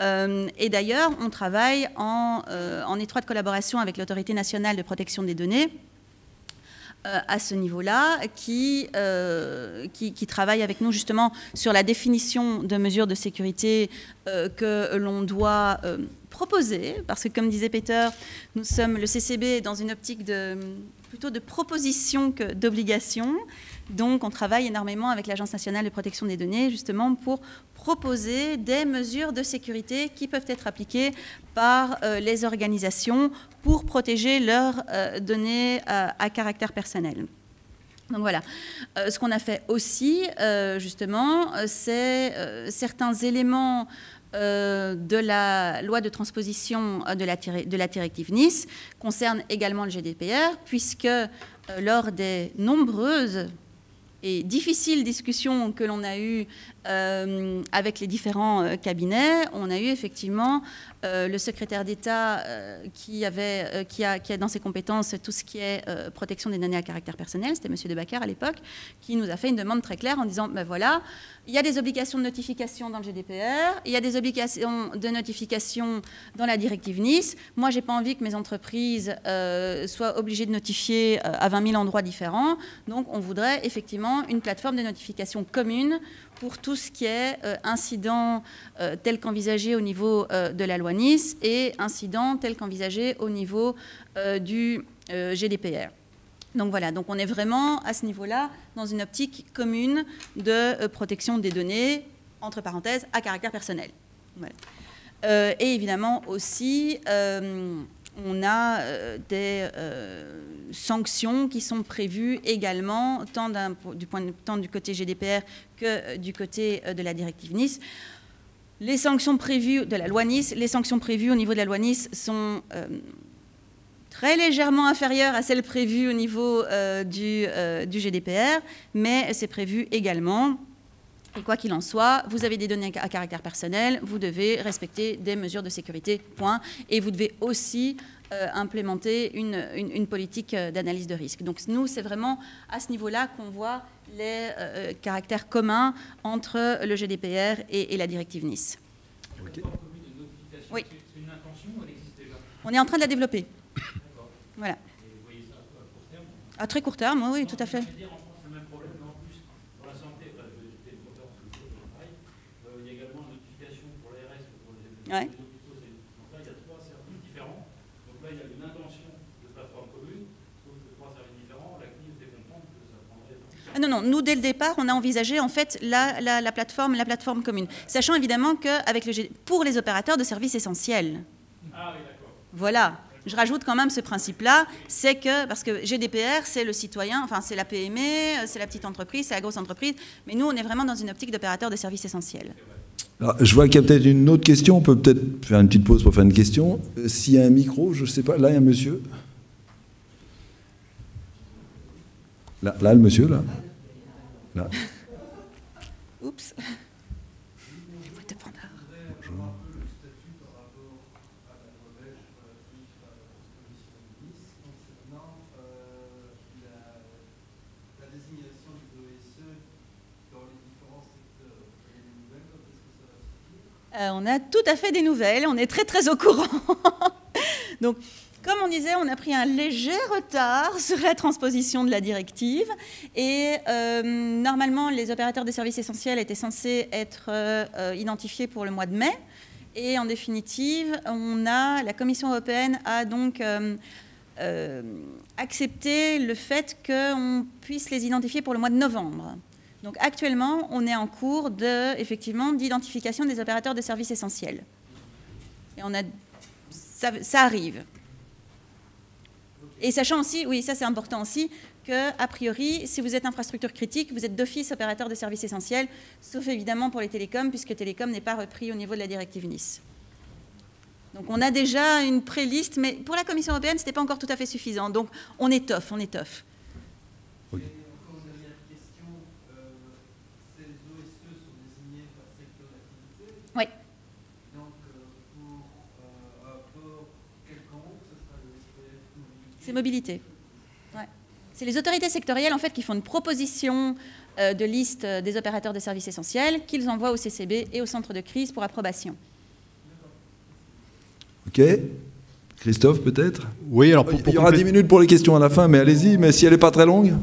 Et d'ailleurs, on travaille en étroite collaboration avec l'Autorité nationale de protection des données à ce niveau-là, qui travaille avec nous justement sur la définition de mesures de sécurité que l'on doit proposer, parce que comme disait Peter, nous sommes le CCB dans une optique plutôt de proposition que d'obligation. Donc on travaille énormément avec l'Agence nationale de protection des données justement pour proposer des mesures de sécurité qui peuvent être appliquées par les organisations pour protéger leurs données à caractère personnel. Donc voilà. Ce qu'on a fait aussi, justement, c'est certains éléments de la loi de transposition de la directive Nice concernent également le GDPR, puisque lors des nombreuses et difficiles discussions que l'on a eues avec les différents cabinets, on a eu effectivement le secrétaire d'État qui a dans ses compétences tout ce qui est protection des données à caractère personnel, c'était M. Debacker à l'époque, qui nous a fait une demande très claire en disant, ben voilà, il y a des obligations de notification dans le GDPR, il y a des obligations de notification dans la directive Nice. Moi, je n'ai pas envie que mes entreprises soient obligées de notifier à 20 000 endroits différents. Donc, on voudrait effectivement une plateforme de notification commune pour tout ce qui est incident tel qu'envisagé au niveau de la loi Nice et incident tel qu'envisagé au niveau du GDPR. Donc voilà, donc on est vraiment à ce niveau-là dans une optique commune de protection des données, entre parenthèses, à caractère personnel. Voilà. Et évidemment aussi, on a des sanctions qui sont prévues également, tant du côté GDPR que du côté de la directive Nice. Les sanctions prévues de la loi Nice, les sanctions prévues au niveau de la loi Nice sont très légèrement inférieures à celles prévues au niveau du GDPR, mais c'est prévu également. Et quoi qu'il en soit, vous avez des données à caractère personnel, vous devez respecter des mesures de sécurité, point. Et vous devez aussi implémenter une politique d'analyse de risque. Donc nous, c'est vraiment à ce niveau-là qu'on voit les caractères communs entre le GDPR et la directive Nice. Okay. Oui. C'est une intention ou elle existe déjà? On est en train de la développer. Voilà. Et vous voyez ça à court terme? À très court terme, oui, tout à fait. Ouais. Donc là, il y a 3 services différents. Donc là, il y a une intention de plateforme commune. Sauf que 3 services différents, la CNIL fait comprendre que ça prendrait... Ah non, non, nous, dès le départ, on a envisagé en fait la plateforme commune. Sachant évidemment que pour les opérateurs de services essentiels. Ah oui, d'accord. Voilà. Je rajoute quand même ce principe-là, c'est que, parce que GDPR, c'est le citoyen, enfin c'est la PME, c'est la petite entreprise, c'est la grosse entreprise, mais nous, on est vraiment dans une optique d'opérateur de services essentiels. Alors, je vois qu'il y a peut-être une autre question, on peut peut-être faire une petite pause pour faire une question. S'il y a un micro, je ne sais pas, là il y a un monsieur. Là le monsieur, là. Oups. On a tout à fait des nouvelles, on est très très au courant. Donc, comme on disait, on a pris un léger retard sur la transposition de la directive et normalement les opérateurs des services essentiels étaient censés être identifiés pour le mois de mai et en définitive, la Commission européenne a donc accepté le fait qu'on puisse les identifier pour le mois de novembre. Donc actuellement, on est en cours d'identification des opérateurs de services essentiels. Et ça arrive. Et sachant aussi, oui, ça c'est important aussi, qu'a priori, si vous êtes infrastructure critique, vous êtes d'office opérateur de services essentiels, sauf évidemment pour les télécoms, puisque télécom n'est pas repris au niveau de la directive Nice. Donc on a déjà une pré-liste, mais pour la Commission européenne, ce n'était pas encore tout à fait suffisant. Donc on étoffe. Oui. Oui. C'est mobilité. Ouais. C'est les autorités sectorielles en fait qui font une proposition de liste des opérateurs de services essentiels qu'ils envoient au CCB et au centre de crise pour approbation. Ok. Christophe, peut-être? Oui, alors il y aura 10 minutes pour les questions à la fin, mais allez-y. Mais si elle n'est pas très longue,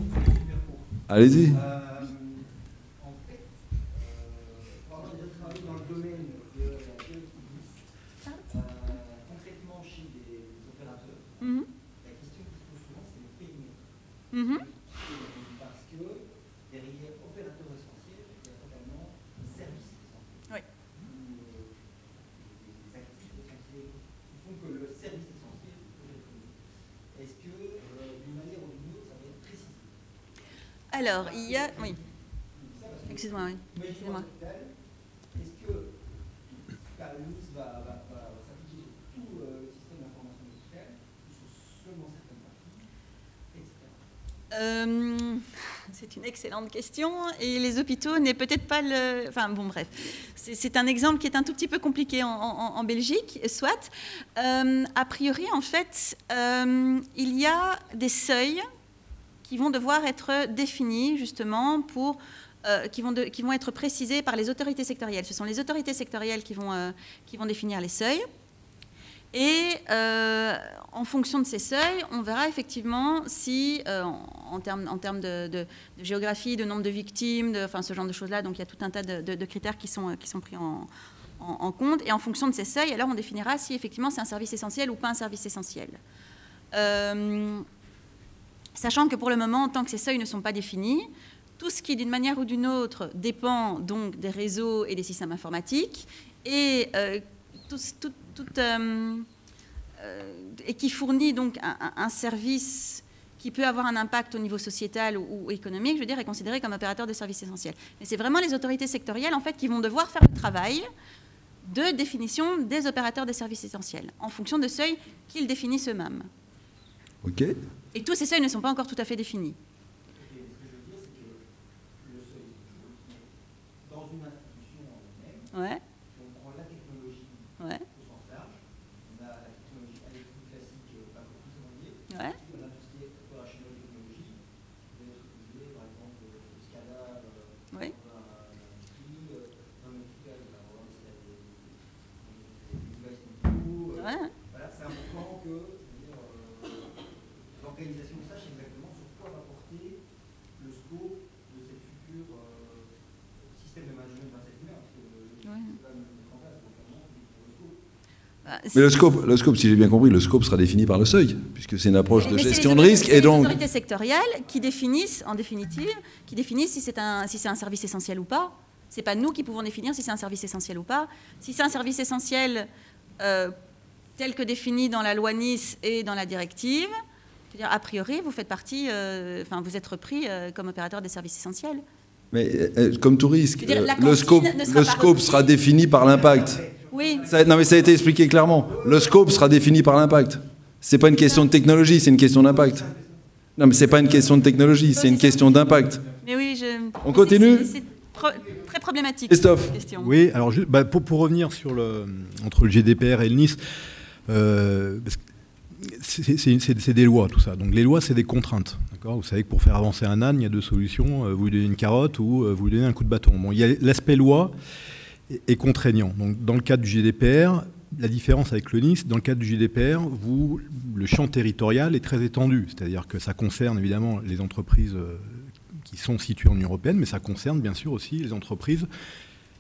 allez-y. Parce que derrière opérateur essentiel, il y a totalement service essentiel. Oui. Les actifs essentiels qui font que le service essentiel peut être connu. Est-ce que d'une manière ou d'une autre, ça va être précisé? Alors, il y a... Oui. Excuse-moi, oui. Excusez-moi. Est-ce que Nice va s'appliquer sur tout le système d'information médicale ou sur seulement certaines parties, etc. C'est une excellente question et les hôpitaux n'est peut-être pas le... Enfin bon bref, c'est un exemple qui est un tout petit peu compliqué en Belgique, soit. A priori en fait, il y a des seuils qui vont devoir être définis justement pour... qui vont être précisés par les autorités sectorielles. Ce sont les autorités sectorielles qui vont définir les seuils. Et en fonction de ces seuils, on verra effectivement si, en termes de géographie, de nombre de victimes, enfin ce genre de choses-là, donc il y a tout un tas de critères qui sont pris en compte. Et en fonction de ces seuils, alors on définira si effectivement c'est un service essentiel ou pas un service essentiel. Sachant que pour le moment, tant que ces seuils ne sont pas définis, tout ce qui, d'une manière ou d'une autre, dépend donc des réseaux et des systèmes informatiques et et qui fournit donc un service qui peut avoir un impact au niveau sociétal ou économique, je veux dire, est considéré comme opérateur de services essentiels. Mais c'est vraiment les autorités sectorielles en fait qui vont devoir faire le travail de définition des opérateurs de services essentiels en fonction de seuils qu'ils définissent eux-mêmes. Ok. Et tous ces seuils ne sont pas encore tout à fait définis. Dans une institution en elle-même, Ouais. si on prend la technologie Ouais. au sens large, on a la technologie électrique classique, pas forcément liée, Ouais. on a tout ce qui est opérationnel technologie, qui peut être utilisé par exemple le SCADA, Oui. dans un hôpital, on va avoir des devices médicaux. Ouais. Voilà, c'est important que l'organisation sache exactement sur quoi va porter le scope de ces futurs systèmes de management d'insectes humains, parce que le Ouais. c'est pas mettre en place, donc vraiment, pour le scope. Mais le scope, si j'ai bien compris, le scope sera défini par le seuil, puisque c'est une approche de gestion de risque. Et donc... les autorités sectorielles qui définissent, en définitive, si c'est un service essentiel ou pas. C'est pas nous qui pouvons définir si c'est un service essentiel ou pas. Si c'est un service essentiel tel que défini dans la loi Nice et dans la directive, c'est-à-dire, a priori, vous faites partie, vous êtes repris comme opérateur des services essentiels. Mais comme tout risque, le scope sera défini par l'impact. Oui. Non, mais ça a été expliqué clairement. Le scope sera défini par l'impact. C'est pas une question de technologie, c'est une question d'impact. Non, mais c'est pas une question de technologie, c'est une question d'impact. Mais oui, On continue. C'est très problématique. Christophe. Cette question. Oui, alors pour revenir sur entre le GDPR et le NIS, c'est des lois, tout ça. Donc les lois, c'est des contraintes. Vous savez que pour faire avancer un âne, il y a deux solutions. Vous lui donnez une carotte ou vous lui donnez un coup de bâton. Bon, il y a l'aspect loi est contraignant. Donc dans le cadre du GDPR, la différence avec le NIS, dans le cadre du GDPR, le champ territorial est très étendu. C'est-à-dire que ça concerne évidemment les entreprises qui sont situées en Union européenne, mais ça concerne bien sûr aussi les entreprises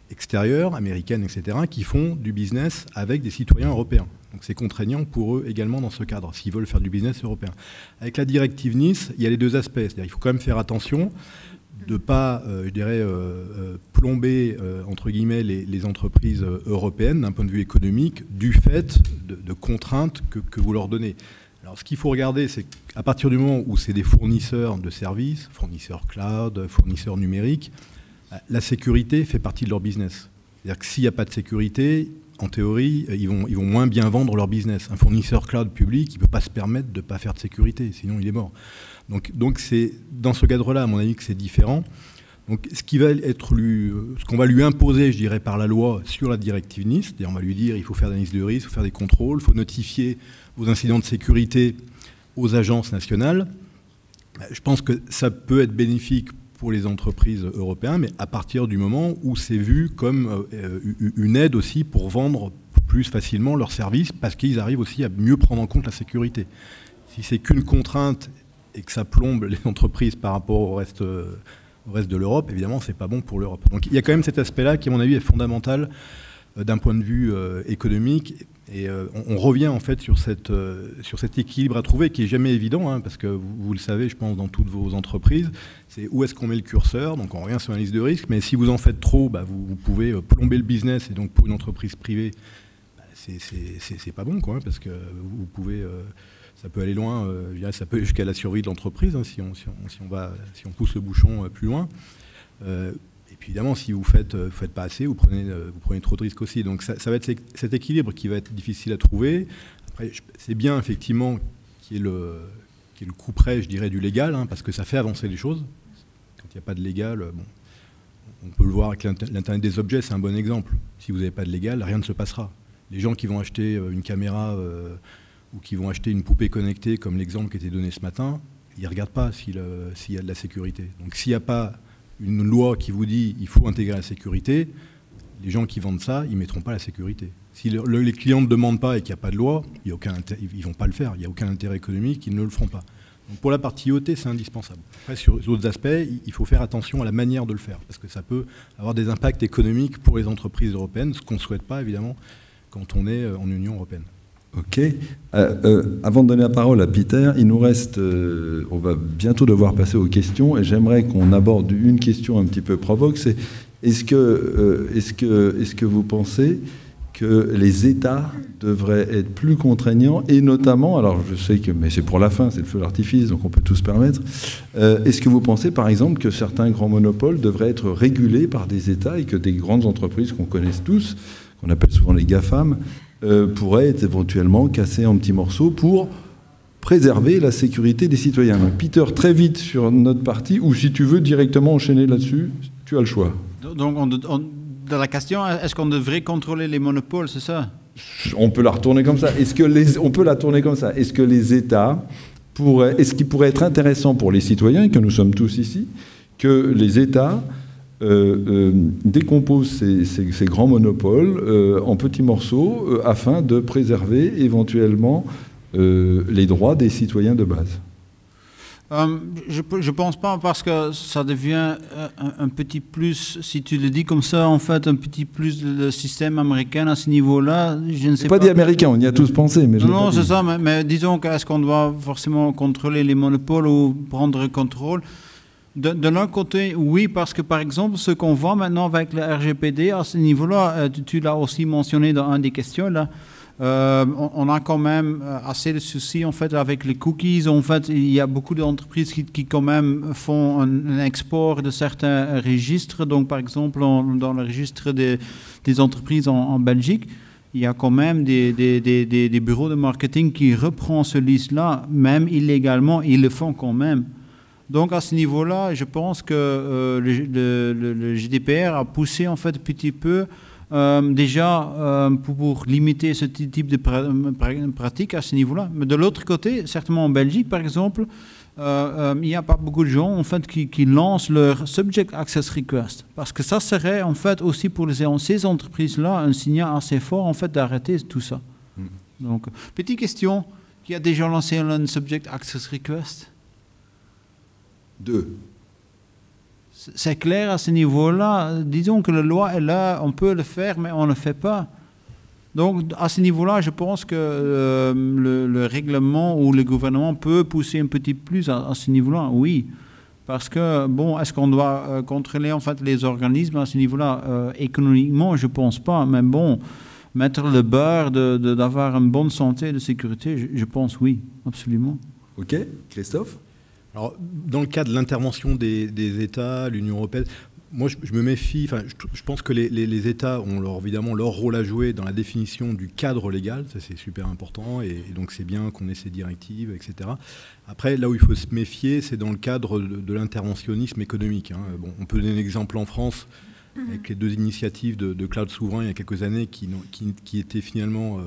extérieures, américaines, etc., qui font du business avec des citoyens européens. Donc c'est contraignant pour eux également dans ce cadre, s'ils veulent faire du business européen. Avec la directive Nice, il y a les deux aspects. C'est-à-dire qu'il faut quand même faire attention de ne pas, plomber, entre guillemets, les entreprises européennes d'un point de vue économique du fait de contraintes que vous leur donnez. Alors ce qu'il faut regarder, c'est qu'à partir du moment où c'est des fournisseurs de services, fournisseurs cloud, fournisseurs numériques, la sécurité fait partie de leur business. C'est-à-dire que s'il n'y a pas de sécurité, en théorie, ils vont moins bien vendre leur business. Un fournisseur cloud public, il ne peut pas se permettre de ne pas faire de sécurité, sinon il est mort. Donc c'est dans ce cadre-là, à mon avis, que c'est différent. Donc ce qu'on va lui imposer, je dirais, par la loi sur la directive Nice, c'est-à-dire on va lui dire il faut faire des analyses de risque, il faut faire des contrôles, il faut notifier vos incidents de sécurité aux agences nationales. Je pense que ça peut être bénéfique pour les entreprises européennes, mais à partir du moment où c'est vu comme une aide aussi pour vendre plus facilement leurs services, parce qu'ils arrivent aussi à mieux prendre en compte la sécurité. Si c'est qu'une contrainte et que ça plombe les entreprises par rapport au reste de l'Europe, évidemment, c'est pas bon pour l'Europe. Donc il y a quand même cet aspect-là qui, à mon avis, est fondamental d'un point de vue économique. Et on revient en fait sur cet équilibre à trouver qui est jamais évident, hein, parce que vous le savez, je pense, dans toutes vos entreprises, c'est où est-ce qu'on met le curseur. Donc on revient sur l'analyse de risque, mais si vous en faites trop, vous pouvez plomber le business, et donc pour une entreprise privée, c'est pas bon, quoi, parce que vous pouvez, ça peut aller loin, je dirais, ça peut jusqu'à la survie de l'entreprise, hein, si on pousse le bouchon plus loin. Et puis évidemment, si vous faites pas assez, vous prenez trop de risques aussi. Donc ça va être cet équilibre qui va être difficile à trouver. Après, c'est bien effectivement qu'il y ait le coup près, je dirais, du légal, hein, parce que ça fait avancer les choses. Quand il n'y a pas de légal, on peut le voir avec l'Internet des objets, c'est un bon exemple. Si vous n'avez pas de légal, rien ne se passera. Les gens qui vont acheter une caméra ou qui vont acheter une poupée connectée, comme l'exemple qui était donné ce matin, ils ne regardent pas s'il y a de la sécurité. Donc s'il n'y a pas une loi qui vous dit qu'il faut intégrer la sécurité, les gens qui vendent ça, ils ne mettront pas la sécurité. Si les clients ne demandent pas et qu'il n'y a pas de loi, ils ne vont pas le faire. Il n'y a aucun intérêt économique, ils ne le feront pas. Donc pour la partie IoT, c'est indispensable. Après, sur d'autres aspects, il faut faire attention à la manière de le faire, parce que ça peut avoir des impacts économiques pour les entreprises européennes, ce qu'on ne souhaite pas, évidemment, quand on est en Union européenne. Ok. Avant de donner la parole à Peter, il nous reste, on va bientôt devoir passer aux questions, et j'aimerais qu'on aborde une question un petit peu provoque. C'est est-ce que vous pensez que les États devraient être plus contraignants, et notamment, alors je sais que, mais c'est pour la fin, c'est le feu d'artifice, donc on peut tout se permettre. Est-ce que vous pensez, par exemple, que certains grands monopoles devraient être régulés par des États et que des grandes entreprises qu'on connaisse tous, qu'on appelle souvent les GAFAM, pourraient être éventuellement cassés en petits morceaux pour préserver la sécurité des citoyens? Peter, très vite sur notre partie, ou si tu veux directement enchaîner là-dessus, tu as le choix. Donc, dans la question, est-ce qu'on devrait contrôler les monopoles, c'est ça? On peut la retourner comme ça. On peut la tourner comme ça. Est-ce que les États est-ce qu'il pourrait être intéressant pour les citoyens, que nous sommes tous ici, que les États décomposent ces grands monopoles en petits morceaux afin de préserver éventuellement les droits des citoyens de base? Je pense pas, parce que ça devient un petit plus, si tu le dis comme ça, en fait, un petit plus de système américain à ce niveau-là. Je ne sais pas dit américain, on y a tous pensé. Mais non, c'est ça, mais disons qu'est-ce qu'on doit forcément contrôler les monopoles ou prendre le contrôle? De l'un côté, oui, parce que par exemple, ce qu'on voit maintenant avec le RGPD, à ce niveau-là, tu l'as aussi mentionné dans une des questions, là, on a quand même assez de soucis en fait avec les cookies. En fait, il y a beaucoup d'entreprises qui quand même font un export de certains registres. Donc, par exemple, dans le registre des entreprises en Belgique, il y a quand même des bureaux de marketing qui reprennent ce liste-là, même illégalement, ils le font quand même. Donc, à ce niveau-là, je pense que le GDPR a poussé en fait un petit peu déjà pour limiter ce type de pratique à ce niveau-là. Mais de l'autre côté, certainement en Belgique, par exemple, il n'y a pas beaucoup de gens en fait, qui lancent leur Subject Access Request. Parce que ça serait en fait aussi pour ces entreprises-là un signal assez fort en fait, d'arrêter tout ça. Donc, petite question, qui a déjà lancé un Subject Access Request? 2. C'est clair à ce niveau-là. Disons que la loi est là, on peut le faire, mais on ne le fait pas. Donc, à ce niveau-là, je pense que le règlement ou le gouvernement peut pousser un petit plus à ce niveau-là, oui. Parce que, bon, est-ce qu'on doit contrôler en fait les organismes à ce niveau-là? Économiquement, je ne pense pas. Mais bon, mettre le beurre d'avoir une bonne santé et de sécurité, je pense oui, absolument. OK. Christophe? Alors, dans le cas de l'intervention des États, l'Union européenne, moi je me méfie, je pense que les États ont évidemment leur rôle à jouer dans la définition du cadre légal, ça c'est super important, et donc c'est bien qu'on ait ces directives, etc. Après, là où il faut se méfier, c'est dans le cadre de l'interventionnisme économique. Hein. Bon, on peut donner un exemple en France, avec les 2 initiatives de cloud souverain il y a quelques années qui étaient finalement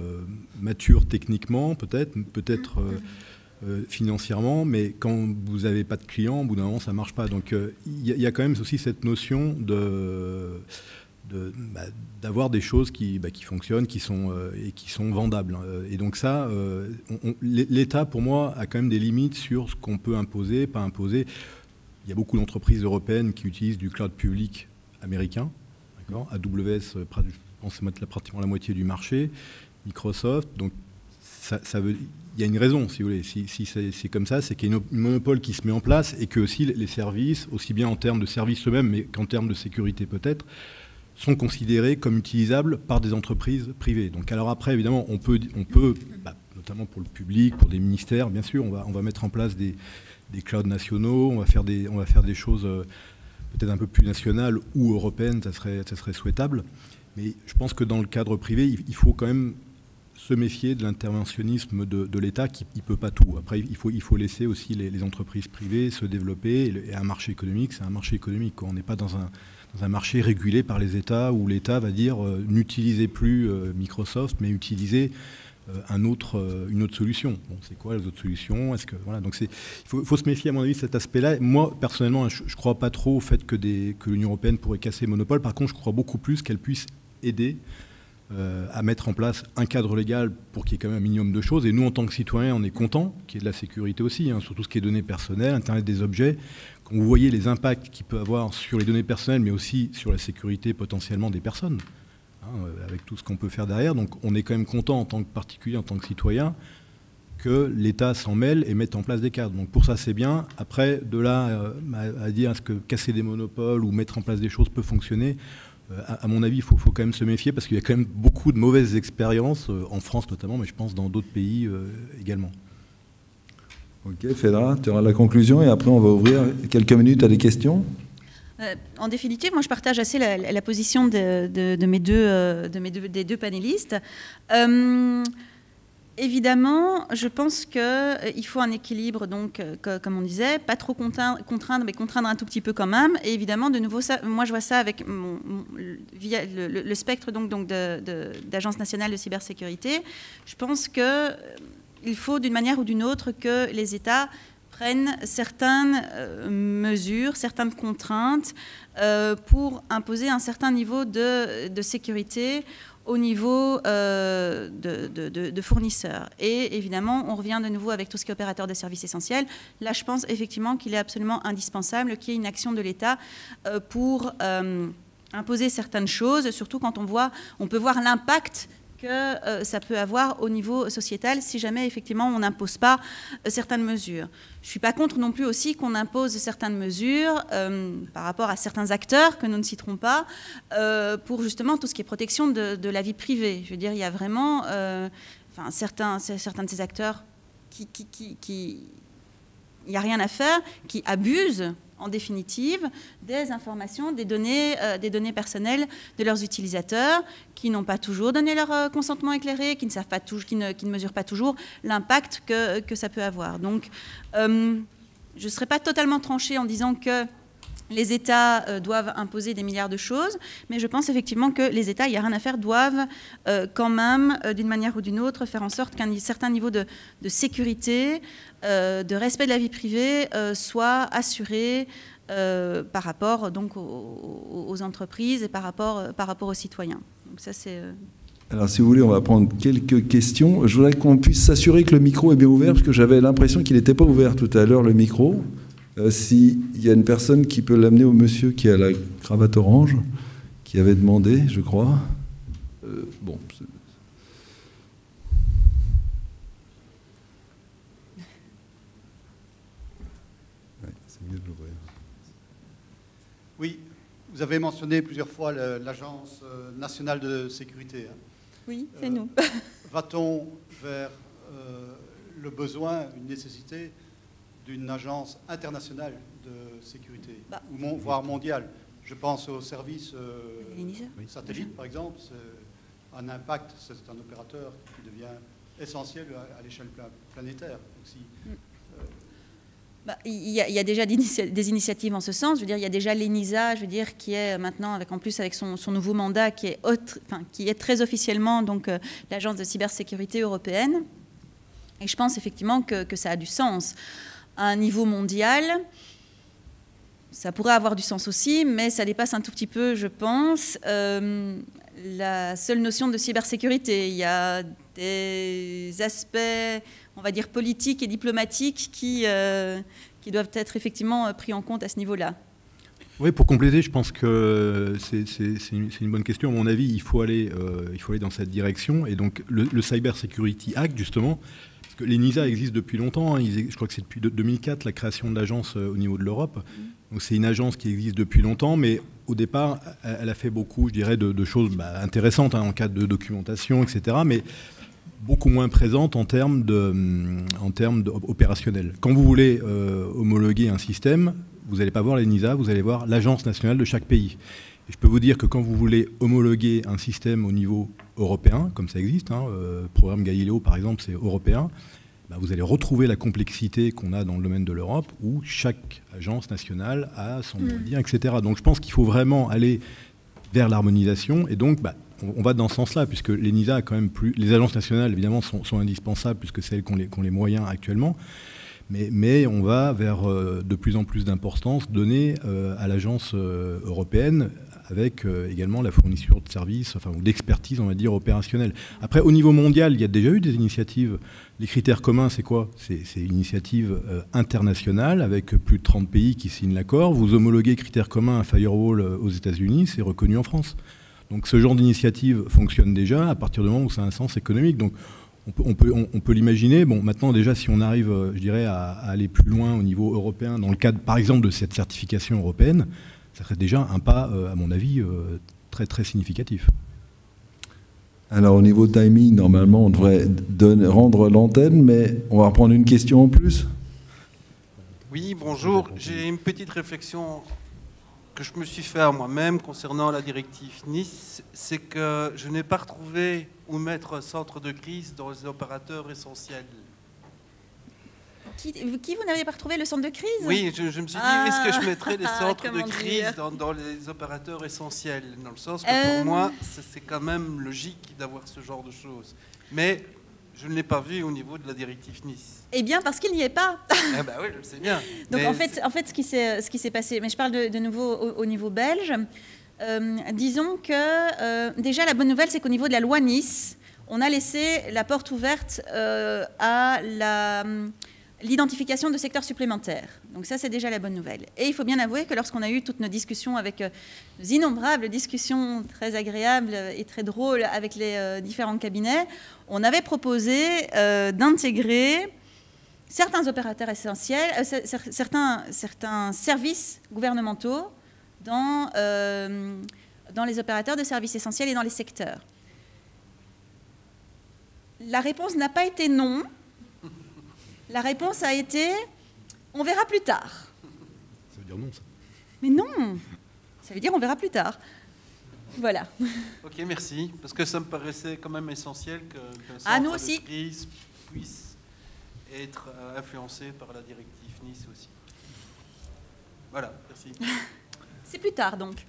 matures techniquement, peut-être financièrement, mais quand vous n'avez pas de clients, au bout d'un moment, ça ne marche pas. Donc, il y a quand même aussi cette notion d'avoir des choses qui fonctionnent, qui sont vendables. Et donc ça, l'État, pour moi, a quand même des limites sur ce qu'on peut imposer, pas imposer. Il y a beaucoup d'entreprises européennes qui utilisent du cloud public américain. AWS, je pense, c'est pratiquement la moitié du marché. Microsoft, donc ça veut... Il y a une raison, si vous voulez. Si c'est comme ça, c'est qu'il y a un monopole qui se met en place et que aussi les services, aussi bien en termes de services eux-mêmes, mais qu'en termes de sécurité peut-être, sont considérés comme utilisables par des entreprises privées. Donc alors après, évidemment, on peut notamment pour le public, pour des ministères, bien sûr, on va mettre en place des clouds nationaux, on va faire des choses peut-être un peu plus nationales ou européennes, ça serait souhaitable. Mais je pense que dans le cadre privé, il faut quand même se méfier de l'interventionnisme de l'État qui ne peut pas tout. Après, il faut laisser aussi les entreprises privées se développer. Et un marché économique, c'est un marché économique, quoi. On n'est pas dans un marché régulé par les États où l'État va dire n'utilisez plus Microsoft, mais utilisez une autre solution. Bon, c'est quoi les autres solutions? Voilà, donc il faut se méfier, à mon avis, de cet aspect-là. Moi, personnellement, je ne crois pas trop au fait que l'Union européenne pourrait casser le monopole. Par contre, je crois beaucoup plus qu'elle puisse aider à mettre en place un cadre légal pour qu'il y ait quand même un minimum de choses. Et nous, en tant que citoyens, on est contents qu'il y ait de la sécurité aussi, hein, sur tout ce qui est données personnelles, Internet des objets. Quand vous voyez les impacts qu'il peut avoir sur les données personnelles, mais aussi sur la sécurité potentiellement des personnes, hein, avec tout ce qu'on peut faire derrière. Donc on est quand même content en tant que particulier, en tant que citoyen, que l'État s'en mêle et mette en place des cadres. Donc pour ça, c'est bien. Après, de là à dire est-ce que casser des monopoles ou mettre en place des choses peut fonctionner, à mon avis, il faut quand même se méfier parce qu'il y a quand même beaucoup de mauvaises expériences, en France notamment, mais je pense dans d'autres pays également. Ok, Phaedra, tu auras la conclusion et après on va ouvrir quelques minutes à des questions. En définitive, moi je partage assez la position des deux panélistes. Évidemment, je pense qu'il faut un équilibre, donc, comme on disait, pas trop contraindre, mais contraindre un tout petit peu quand même. Et évidemment, de nouveau, moi je vois ça avec via le spectre d'Agence nationale de cybersécurité. Je pense qu'il faut d'une manière ou d'une autre que les États prennent certaines mesures, certaines contraintes pour imposer un certain niveau de sécurité au niveau de fournisseurs. Et évidemment, on revient de nouveau avec tout ce qui est opérateur de services essentiels. Là, je pense effectivement qu'il est absolument indispensable qu'il y ait une action de l'État pour imposer certaines choses, surtout quand on peut voir l'impact que ça peut avoir au niveau sociétal si jamais effectivement on n'impose pas certaines mesures. Je ne suis pas contre non plus aussi qu'on impose certaines mesures par rapport à certains acteurs que nous ne citerons pas pour justement tout ce qui est protection de la vie privée. Je veux dire, il y a vraiment certains de ces acteurs il n'y a rien à faire, qui abusent en définitive des informations, des données personnelles de leurs utilisateurs, qui n'ont pas toujours donné leur consentement éclairé, qui ne savent pas toujours, qui ne mesurent pas toujours l'impact que ça peut avoir. Donc, je ne serais pas totalement tranchée en disant que les États doivent imposer des milliards de choses, mais je pense effectivement que les États, il n'y a rien à faire, doivent quand même, d'une manière ou d'une autre, faire en sorte qu'un certain niveau de sécurité, de respect de la vie privée soit assuré par rapport donc, aux entreprises et par rapport aux citoyens. Donc ça, c'est... Alors, si vous voulez, on va prendre quelques questions. Je voudrais qu'on puisse s'assurer que le micro est bien ouvert, parce que j'avais l'impression qu'il n'était pas ouvert tout à l'heure, le micro. S'il y a une personne qui peut l'amener au monsieur qui a la cravate orange, qui avait demandé, je crois. Bon. Ouais, c'est mieux de l'ouvrir. Oui, vous avez mentionné plusieurs fois l'Agence nationale de sécurité. Hein. Oui, c'est nous. Va-t-on vers le besoin, une nécessité d'une agence internationale de sécurité, voire mondiale? Je pense aux services satellites, par exemple. C'est un impact, c'est un opérateur qui devient essentiel à l'échelle planétaire. Donc, si, il y a déjà des initiatives en ce sens. Je veux dire, il y a déjà l'ENISA, je veux dire, qui est maintenant, avec son nouveau mandat, qui est très officiellement donc l'agence de cybersécurité européenne. Et je pense effectivement que ça a du sens. À un niveau mondial, ça pourrait avoir du sens aussi, mais ça dépasse un tout petit peu, je pense, la seule notion de cybersécurité. Il y a des aspects, on va dire, politiques et diplomatiques qui doivent être effectivement pris en compte à ce niveau-là. Oui, pour compléter, je pense que c'est une bonne question. À mon avis, il faut aller dans cette direction. Et donc, le Cyber Security Act, justement, parce que l'ENISA existe depuis longtemps. Hein, je crois que c'est depuis 2004 la création de l'agence au niveau de l'Europe. Donc, c'est une agence qui existe depuis longtemps, mais au départ, elle a fait beaucoup, je dirais, de choses intéressantes hein, en cas de documentation, etc. Mais beaucoup moins présente en termes opérationnels. Quand vous voulez homologuer un système, vous n'allez pas voir l'ENISA, vous allez voir l'agence nationale de chaque pays. Et je peux vous dire que quand vous voulez homologuer un système au niveau européen, comme ça existe, hein, le programme Galileo par exemple, c'est européen, vous allez retrouver la complexité qu'on a dans le domaine de l'Europe, où chaque agence nationale a son mot à dire, etc. Donc je pense qu'il faut vraiment aller vers l'harmonisation, et donc on va dans ce sens-là, puisque l'ENISA a quand même plus... Les agences nationales, évidemment, sont indispensables, puisque c'est elles qui ont les moyens actuellement. Mais on va vers de plus en plus d'importance donnée à l'agence européenne, avec également la fourniture de services, ou d'expertise, on va dire, opérationnelle. Après, au niveau mondial, il y a déjà eu des initiatives. Les critères communs, c'est quoi? C'est une initiative internationale, avec plus de 30 pays qui signent l'accord. Vous homologuez critères communs à Firewall aux États-Unis, c'est reconnu en France. Donc ce genre d'initiative fonctionne déjà à partir du moment où ça a un sens économique. Donc on peut l'imaginer. Bon, maintenant déjà, si on arrive, je dirais, à aller plus loin au niveau européen, dans le cadre, par exemple, de cette certification européenne, ça serait déjà un pas, à mon avis, très très significatif. Alors au niveau timing, normalement, on devrait rendre l'antenne, mais on va reprendre une question en plus. Oui, bonjour. J'ai une petite réflexion que je me suis fait à moi-même concernant la directive Nice, c'est que je n'ai pas retrouvé où mettre un centre de crise dans les opérateurs essentiels. Qui vous n'avez pas retrouvé le centre de crise? Oui, je me suis dit, est-ce que je mettrais des centres de crise dans les opérateurs essentiels? Dans le sens que pour moi, c'est quand même logique d'avoir ce genre de choses. Mais je ne l'ai pas vu au niveau de la directive Nice. Eh bien, parce qu'il n'y est pas. Ah bah oui, je le sais bien. Donc en fait, ce qui s'est passé, mais je parle de nouveau au niveau belge, disons que déjà la bonne nouvelle, c'est qu'au niveau de la loi Nice, on a laissé la porte ouverte à l'identification de secteurs supplémentaires. Donc ça, c'est déjà la bonne nouvelle. Et il faut bien avouer que lorsqu'on a eu toutes nos discussions avec nos innombrables discussions très agréables et très drôles avec les différents cabinets, on avait proposé d'intégrer certains opérateurs essentiels, certains services gouvernementaux dans les opérateurs de services essentiels et dans les secteurs. La réponse n'a pas été non. La réponse a été « on verra plus tard ». Ça veut dire non, ça. Mais non, ça veut dire « on verra plus tard ». Voilà. Ok, merci. Parce que ça me paraissait quand même essentiel qu'un nous centre aussi. de crise puisse être influencé par la directive Nice aussi. Voilà, merci. C'est plus tard, donc.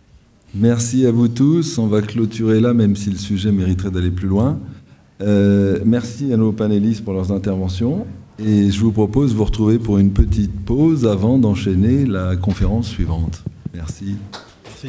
Merci à vous tous. On va clôturer là, même si le sujet mériterait d'aller plus loin. Merci à nos panélistes pour leurs interventions. Et je vous propose de vous retrouver pour une petite pause avant d'enchaîner la conférence suivante. Merci. Merci.